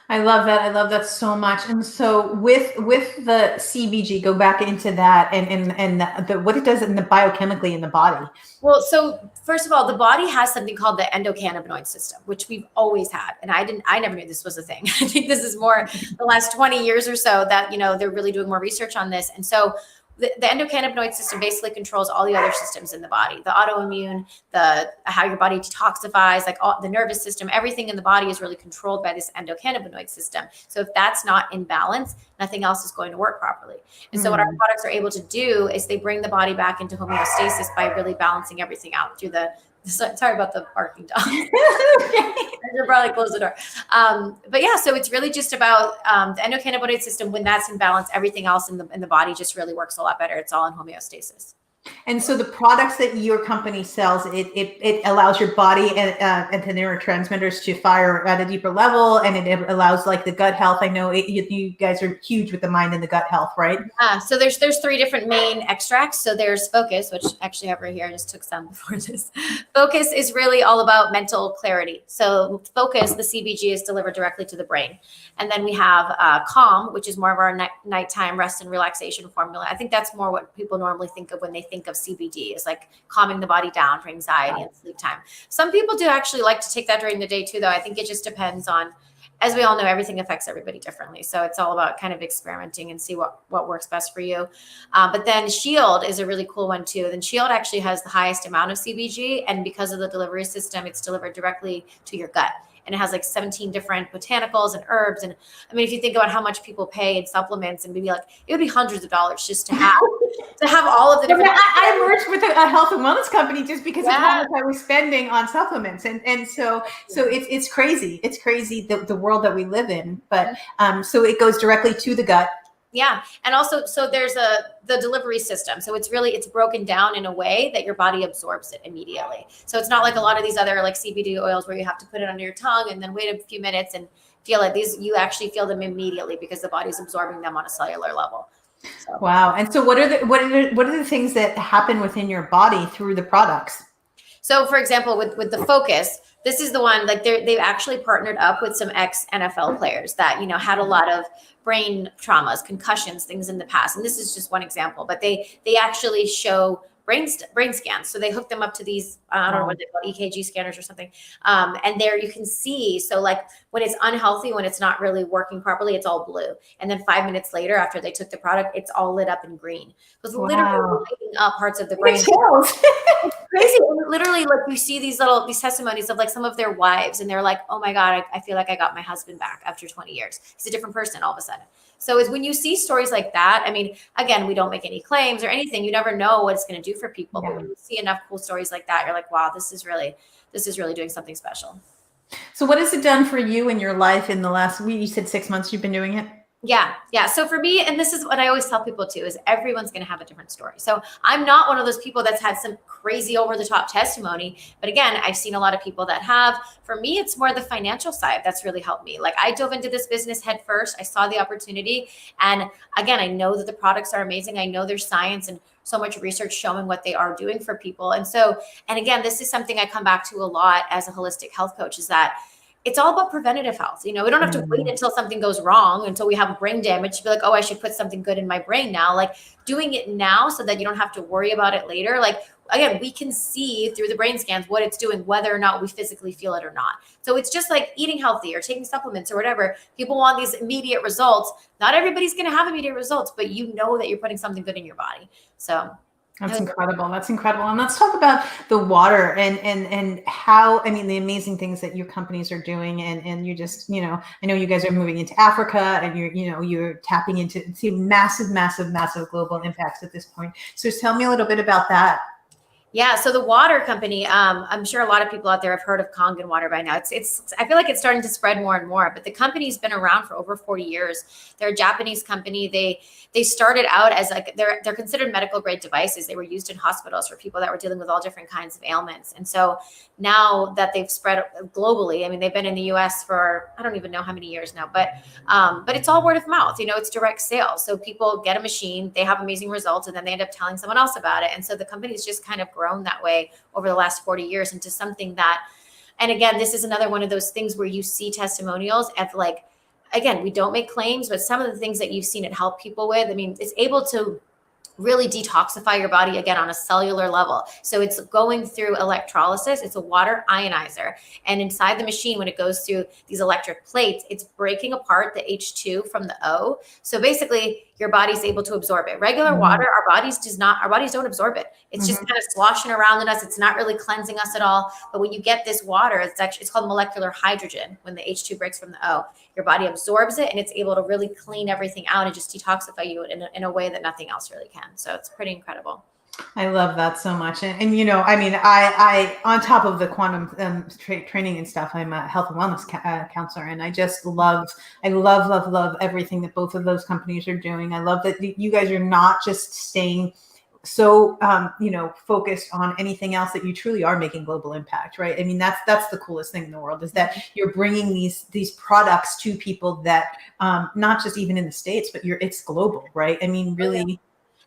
I love that. I love that so much. And so with the CBG, go back into that and the what it does in the biochemically in the body. Well, so first of all, the body has something called the endocannabinoid system, which we've always had. And I never knew this was a thing. I think this is more the last 20 years or so that, they're really doing more research on this. And so the endocannabinoid system basically controls all the other systems in the body, the autoimmune, how your body detoxifies, like all the nervous system, everything in the body is really controlled by this endocannabinoid system. So if that's not in balance, nothing else is going to work properly. And so what our products are able to do is they bring the body back into homeostasis by really balancing everything out through sorry about the barking dog. I should probably close the door. But yeah, so it's really just about the endocannabinoid system. When that's in balance, everything else in the body just really works a lot better. It's all in homeostasis. And so the products that your company sells, it allows your body and the neurotransmitters to fire at a deeper level, and it allows like the gut health. I know you guys are huge with the mind and the gut health, right? So there's 3 different main extracts. So there's Focus, which actually over here, I just took some before this. Focus is really all about mental clarity. So Focus, the CBG, is delivered directly to the brain. And then we have Calm, which is more of our nighttime rest and relaxation formula. I think that's more what people normally think of when they think of CBD, is like calming the body down for anxiety and sleep time. Some people do actually like to take that during the day too, though. I think it just depends on, as we all know, everything affects everybody differently. So it's all about kind of experimenting and see what works best for you. But then Shield is a really cool one too. Then Shield actually has the highest amount of CBG. And because of the delivery system, it's delivered directly to your gut. And it has like 17 different botanicals and herbs. And I mean, if you think about how much people pay in supplements, and maybe like it would be hundreds of dollars just to have all of the different. I merged with a health and wellness company just because of how much I was spending on supplements, and so it's crazy. It's crazy the world that we live in. But so it goes directly to the gut. Yeah. And also, so there's the delivery system. So it's broken down in a way that your body absorbs it immediately. So it's not like a lot of these other like CBD oils where you have to put it under your tongue and then wait a few minutes and feel it. You actually feel them immediately because the body's absorbing them on a cellular level. So. Wow. And so what are the things that happen within your body through the products? So for example, with the Focus, this is the one, like they've actually partnered up with some ex NFL players that, you know, had a lot of brain traumas, concussions, things in the past. And this is just one example, but they actually show brain scans. So they hook them up to these, I don't know what they call EKG scanners or something. And there you can see, so like when it's unhealthy, when it's not really working properly, it's all blue. And then 5 minutes later, after they took the product, it's all lit up in green. So it's literally lighting up parts of the brain. It's crazy. Literally, like you see these testimonies of like some of their wives, and they're like, "Oh my God, I feel like I got my husband back after 20 years. He's a different person all of a sudden." So is when you see stories like that. I mean, again, we don't make any claims or anything. You never know what it's going to do for people. Yeah. But when you see enough cool stories like that, you're like, "Wow, this is really doing something special." So, what has it done for you in your life in the last week? You said 6 months you've been doing it. Yeah. So for me, and this is what I always tell people too, is everyone's going to have a different story. So I'm not one of those people that's had some crazy over the top testimony. But again, I've seen a lot of people that have. For me, it's more the financial side that's really helped me. Like I dove into this business head first. I saw the opportunity. And again, I know that the products are amazing. I know there's science and so much research showing what they are doing for people. And again, this is something I come back to a lot as a holistic health coach, is that it's all about preventative health. You know, we don't have to wait until something goes wrong, until we have brain damage to be like, oh, I should put something good in my brain now. Like doing it now so that you don't have to worry about it later. Like, again, we can see through the brain scans what it's doing, whether or not we physically feel it or not. So it's just like eating healthy or taking supplements or whatever. People want these immediate results. Not everybody's going to have immediate results, but you know that you're putting something good in your body. So that's incredible. That's incredible. And let's talk about the water and how, I mean, the amazing things that your companies are doing. And you just, you know, I know you guys are moving into Africa and you're tapping into massive, massive, massive global impacts at this point. So just tell me a little bit about that. Yeah. So the water company, I'm sure a lot of people out there have heard of Kangen water by now. I feel like it's starting to spread more and more, but the company's been around for over 40 years. They're a Japanese company. They started out as like, they're considered medical grade devices. They were used in hospitals for people that were dealing with all different kinds of ailments. And so now that they've spread globally, I mean, they've been in the US for, I don't even know how many years now, but it's all word of mouth, you know, it's direct sales. So people get a machine, they have amazing results, and then they end up telling someone else about it. And so the company's just kind of grown that way over the last 40 years into something that, and again, this is another one of those things where you see testimonials of like, again, we don't make claims, but some of the things that you've seen it help people with, I mean, it's able to really detoxify your body again on a cellular level. So it's going through electrolysis. It's a water ionizer. And inside the machine, when it goes through these electric plates, it's breaking apart the H2 from the O. So basically your body's able to absorb it. Regular water, our bodies don't absorb it. It's just kind of sloshing around in us. It's not really cleansing us at all. But when you get this water, it's called molecular hydrogen. When the H2 breaks from the O, your body absorbs it and it's able to really clean everything out and just detoxify you in a way that nothing else really can. So it's pretty incredible. I love that so much. And you know, I mean, I on top of the quantum training and stuff, I'm a health and wellness counselor, and I just love everything that both of those companies are doing. I love that you guys are not just staying so, focused on anything else, that you truly are making global impact, right? I mean, that's the coolest thing in the world, is that you're bringing these products to people that, not just even in the States, but it's global, right? I mean, really. Yeah.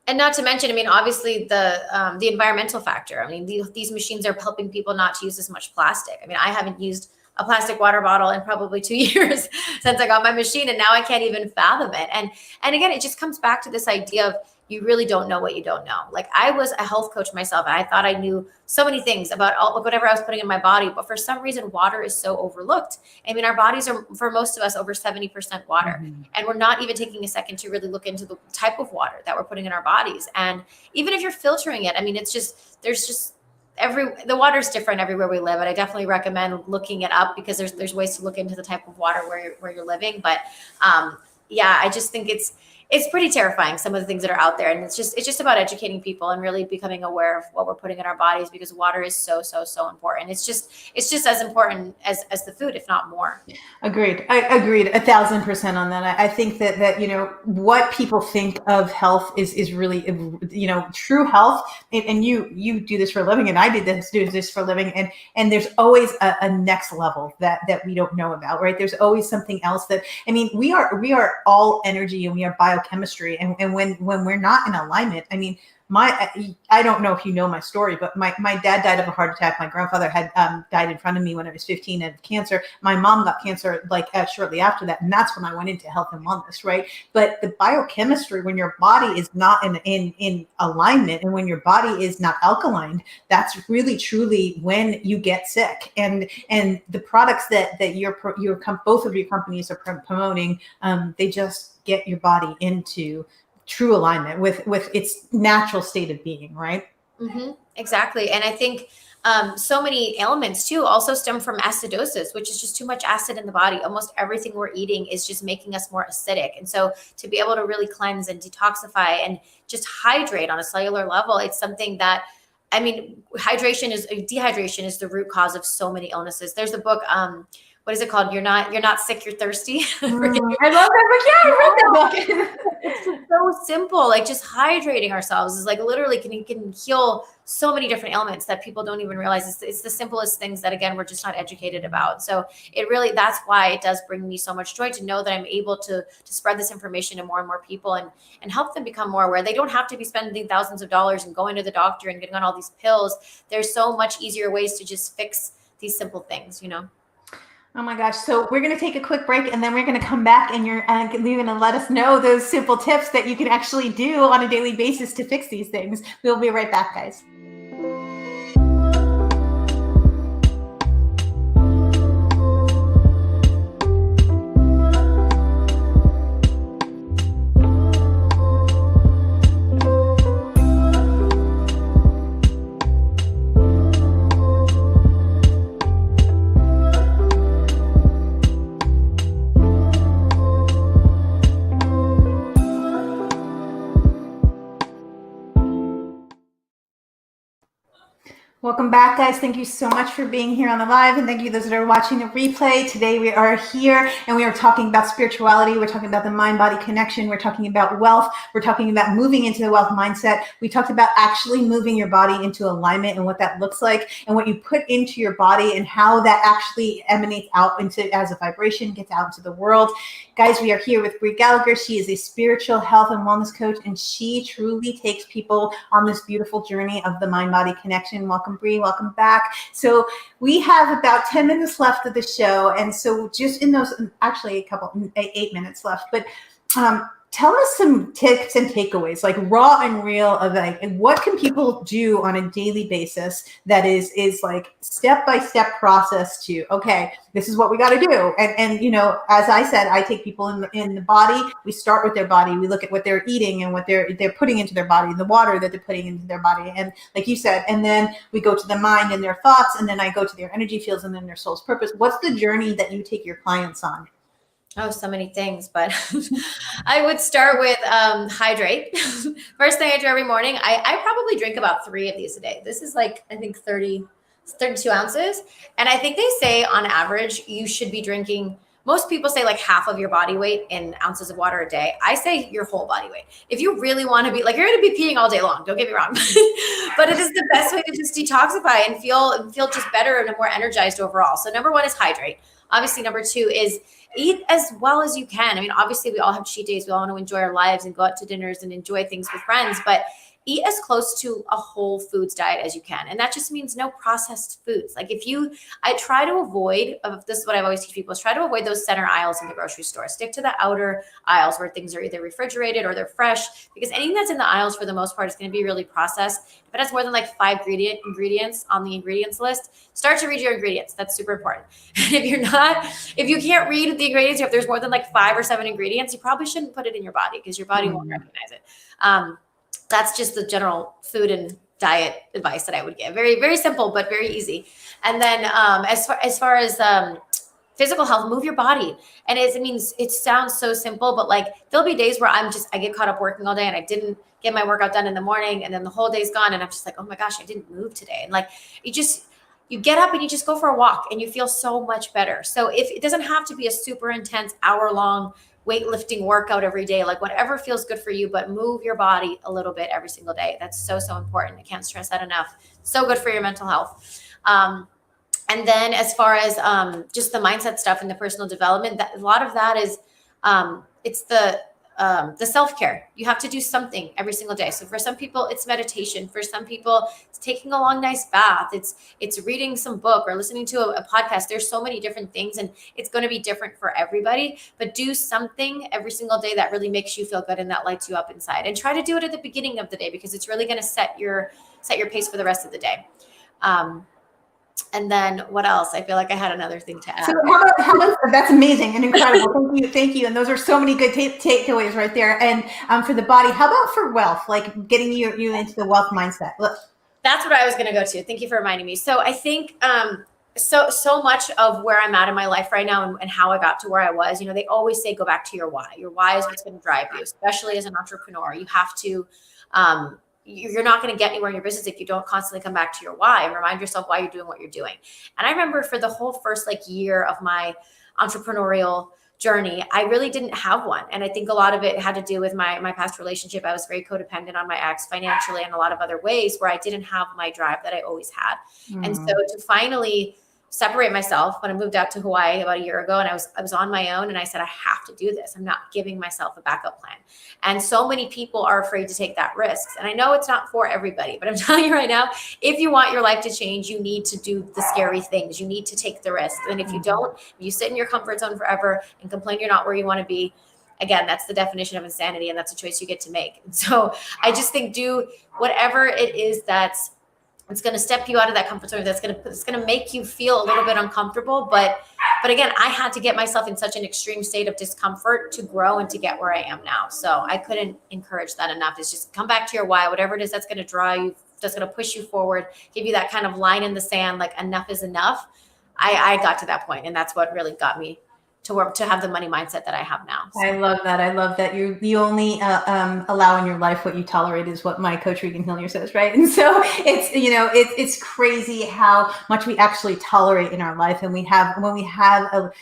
And not to mention, I mean, obviously the environmental factor. I mean, these machines are helping people not to use as much plastic. I mean, I haven't used a plastic water bottle in probably 2 years since I got my machine, and now I can't even fathom it. And again, it just comes back to this idea of you really don't know what you don't know. Like I was a health coach myself, and I thought I knew so many things about whatever I was putting in my body, but for some reason, water is so overlooked. I mean, our bodies are, for most of us, over 70% water, and we're not even taking a second to really look into the type of water that we're putting in our bodies. And even if you're filtering it, I mean, the water is different everywhere we live, and I definitely recommend looking it up, because there's ways to look into the type of water where you're living. But I just think it's pretty terrifying, some of the things that are out there. And it's just about educating people and really becoming aware of what we're putting in our bodies, because water is so, so, so important. It's just as important as the food, if not more. Agreed. I agreed 1,000% on that. I think that, what people think of health is really, true health. And you do this for a living, and I do this for a living. And there's always a next level that we don't know about, right? There's always something else we are all energy, and we are biochemistry. And when we're not in alignment, I don't know if you know my story, but my dad died of a heart attack. My grandfather had died in front of me when I was 15 of cancer. My mom got cancer shortly after that. And that's when I went into health and wellness, right? But the biochemistry, when your body is not in alignment, and when your body is not alkaline, that's really truly when you get sick. And the products that both of your companies are promoting, they just get your body into true alignment with its natural state of being, right? Mm-hmm. Exactly. And I think so many ailments too also stem from acidosis, which is just too much acid in the body. Almost everything we're eating is just making us more acidic. And so to be able to really cleanse and detoxify and just hydrate on a cellular level, it's something that, dehydration is the root cause of so many illnesses. There's a book, what is it called? You're not sick, you're thirsty. I love that book. Yeah, I read that book. It's so simple. Like, just hydrating ourselves is like literally can heal so many different ailments that people don't even realize. It's the simplest things that, again, we're just not educated about. So that's why it does bring me so much joy to know that I'm able to spread this information to more and more people and help them become more aware. They don't have to be spending thousands of dollars and going to the doctor and getting on all these pills. There's so much easier ways to just fix these simple things, Oh my gosh. So we're going to take a quick break, and then we're going to come back, and you're going to let us know those simple tips that you can actually do on a daily basis to fix these things. We'll be right back, guys. Welcome back, guys. Thank you so much for being here on the live, and thank you those that are watching the replay. Today we are here, and we are talking about spirituality. We're talking about the mind-body connection. We're talking about wealth. We're talking about moving into the wealth mindset. We talked about actually moving your body into alignment and what that looks like, and what you put into your body, and how that actually emanates out into as a vibration, gets out into the world. Guys, we are here with Brianna Gallagher. She is a spiritual health and wellness coach, and she truly takes people on this beautiful journey of the mind-body connection. Welcome, Bree. Welcome back. So we have about 10 minutes left of the show, and so just in those, actually 8 minutes left, but tell us some tips and takeaways, like raw and real, of what can people do on a daily basis that is like step-by-step process to, okay, this is what we got to do. And as I said, I take people in the body. We start with their body. We look at what they're eating and what they're putting into their body, the water that they're putting into their body. And like you said, and then we go to the mind and their thoughts, and then I go to their energy fields and then their soul's purpose. What's the journey that you take your clients on? Oh, so many things, but I would start with hydrate. First thing I do every morning, I probably drink about 3 of these a day. This is like, I think 32 ounces. And I think they say on average, you should be drinking, most people say like half of your body weight in ounces of water a day. I say your whole body weight. If you really want to be, like, you're going to be peeing all day long, don't get me wrong, but it is the best way to just detoxify and feel just better and more energized overall. So number 1 is hydrate. Obviously, number 2 is eat as well as you can. I mean, obviously, we all have cheat days. We all want to enjoy our lives and go out to dinners and enjoy things with friends, but eat as close to a whole foods diet as you can. And that just means no processed foods. Like I try to avoid, this is what I always teach people, is try to avoid those center aisles in the grocery store. Stick to the outer aisles where things are either refrigerated or they're fresh, because anything that's in the aisles for the most part is going to be really processed. If it has more than like 5 ingredients on the ingredients list, start to read your ingredients. That's super important. If you can't read the ingredients, if there's more than like 5 or 7 ingredients, you probably shouldn't put it in your body, because your body won't recognize it. That's just the general food and diet advice that I would give. Very, very simple, but very easy. And then as far as physical health, move your body. And it sounds so simple, but like there'll be days where I get caught up working all day and I didn't get my workout done in the morning, and then the whole day's gone and I'm just like, oh my gosh, I didn't move today. And like you get up and you just go for a walk and you feel so much better. So if it doesn't have to be a super intense hour-long weightlifting workout every day, like whatever feels good for you, but move your body a little bit every single day. That's so, so important. I can't stress that enough. So good for your mental health. And then as far as just the mindset stuff and the personal development, a lot of that is it's the self-care. You have to do something every single day. So for some people, it's meditation. For some people, it's taking a long, nice bath. It's reading some book or listening to a podcast. There's so many different things, and it's going to be different for everybody. But do something every single day that really makes you feel good and that lights you up inside. And try to do it at the beginning of the day, because it's really going to set your pace for the rest of the day. And then what else? I feel like I had another thing to add. So how about that's amazing and incredible. Thank you. And those are so many good takeaways right there. And for the body, how about for wealth? Like getting you into the wealth mindset. Look. That's what I was going to go to. Thank you for reminding me. So I think so much of where I'm at in my life right now and how I got to where I was, they always say, go back to your why. Your why is what's going to drive you, especially as an entrepreneur. You have to, you're not going to get anywhere in your business if you don't constantly come back to your why and remind yourself why you're doing what you're doing. And I remember for the whole first year of my entrepreneurial journey, I really didn't have one. And I think a lot of it had to do with my past relationship. I was very codependent on my ex financially and a lot of other ways where I didn't have my drive that I always had. And so to finally separate myself when I moved out to Hawaii about a year ago, and I was on my own, and I said, I have to do this. I'm not giving myself a backup plan. And so many people are afraid to take that risk. And I know it's not for everybody, but I'm telling you right now, if you want your life to change, you need to do the scary things. You need to take the risk. And if you don't, if you sit in your comfort zone forever and complain you're not where you want to be, again, that's the definition of insanity, and that's a choice you get to make. And so I just think do whatever it is it's going to step you out of that comfort zone. It's going to make you feel a little bit uncomfortable. But again, I had to get myself in such an extreme state of discomfort to grow and to get where I am now. So I couldn't encourage that enough. It's just come back to your why, whatever it is that's going to draw you, that's going to push you forward, give you that kind of line in the sand, like enough is enough. I got to that point, and that's what really got me to work to have the money mindset that I have now. So. I love that. You only allow in your life what you tolerate, is what my coach Regan Hillier says, right? And so it's crazy how much we actually tolerate in our life, and when we have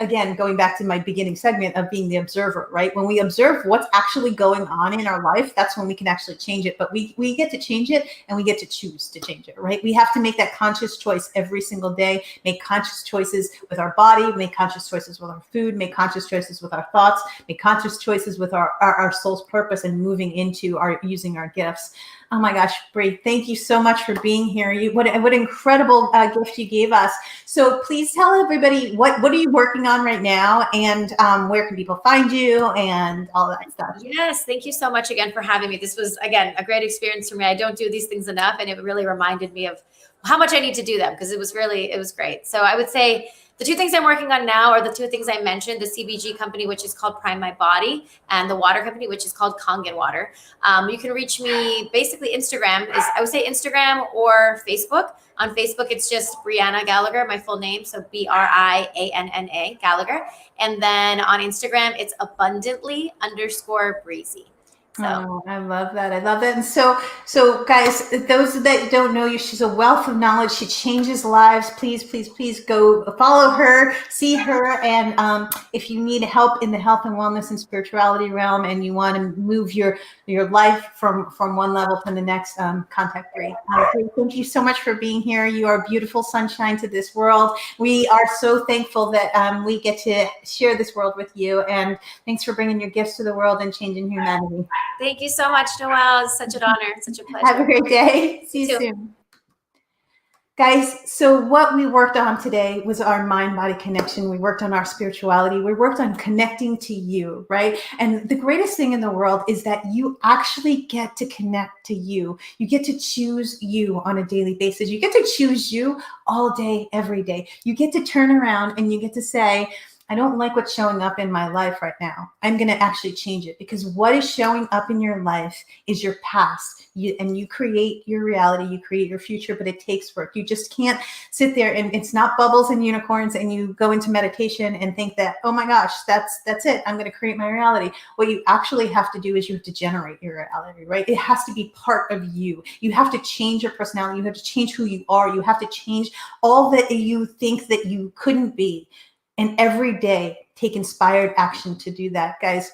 again, going back to my beginning segment of being the observer, right? When we observe what's actually going on in our life, that's when we can actually change it. But we get to change it, and we get to choose to change it, right? We have to make that conscious choice every single day, make conscious choices with our body, make conscious choices with our food, make conscious choices with our thoughts, make conscious choices with our soul's purpose and moving into using our gifts. Oh my gosh, Bree, thank you so much for being here. What incredible gift you gave us. So please tell everybody what are you working on right now, and where can people find you and all that stuff. Yes, thank you so much again for having me. This was, again, a great experience for me. I don't do these things enough, and it really reminded me of how much I need to do them, because it was great. So I would say the two things I'm working on now are the two things I mentioned: the CBG company, which is called Prime My Body, and the water company, which is called Kangen Water. You can reach me basically I would say Instagram or Facebook. On Facebook, it's just Brianna Gallagher, my full name. So BRIANNA Gallagher. And then on Instagram, it's abundantly_breezy. So. Oh, I love that. And so guys, those that don't know you, she's a wealth of knowledge. She changes lives. Please go follow her, see her. And if you need help in the health and wellness and spirituality realm, and you want to move your life from one level to the next, contact Bree. Thank you so much for being here. You are beautiful sunshine to this world. We are so thankful that we get to share this world with you. And thanks for bringing your gifts to the world and changing humanity. Thank you so much, Noelle. It's such an honor. Such a pleasure. Have a great day. See you soon. Guys, so what we worked on today was our mind-body connection. We worked on our spirituality. We worked on connecting to you, right? And the greatest thing in the world is that you actually get to connect to you. You get to choose you on a daily basis. You get to choose you all day, every day. You get to turn around and you get to say, I don't like what's showing up in my life right now. I'm going to actually change it, because what is showing up in your life is your past. And you create your reality, you create your future, but it takes work. You just can't sit there and it's not bubbles and unicorns and you go into meditation and think that, oh my gosh, that's it. I'm going to create my reality. What you actually have to do is you have to generate your reality, right? It has to be part of you. You have to change your personality. You have to change who you are. You have to change all that you think that you couldn't be. And every day take inspired action to do that, guys.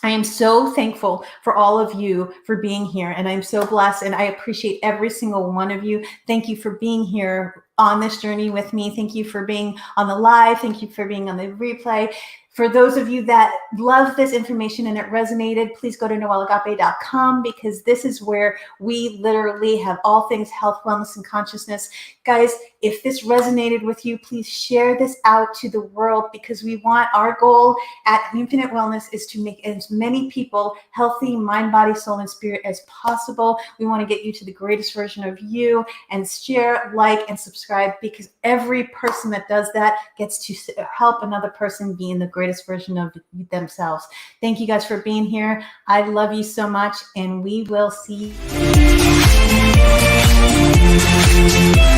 I am so thankful for all of you for being here, and I'm so blessed, and I appreciate every single one of you. Thank you for being here on this journey with me. Thank you for being on the live. Thank you for being on the replay. For those of you that love this information and it resonated, please go to noelleagape.com, because this is where we literally have all things health, wellness, and consciousness. Guys, if this resonated with you, please share this out to the world, because we want, our goal at Infinite Wellness is to make as many people healthy, mind, body, soul, and spirit as possible. We want to get you to the greatest version of you, and share, like, and subscribe, because every person that does that gets to help another person be in the greatest version of themselves. Thank you guys for being here. I love you so much, and we will see you.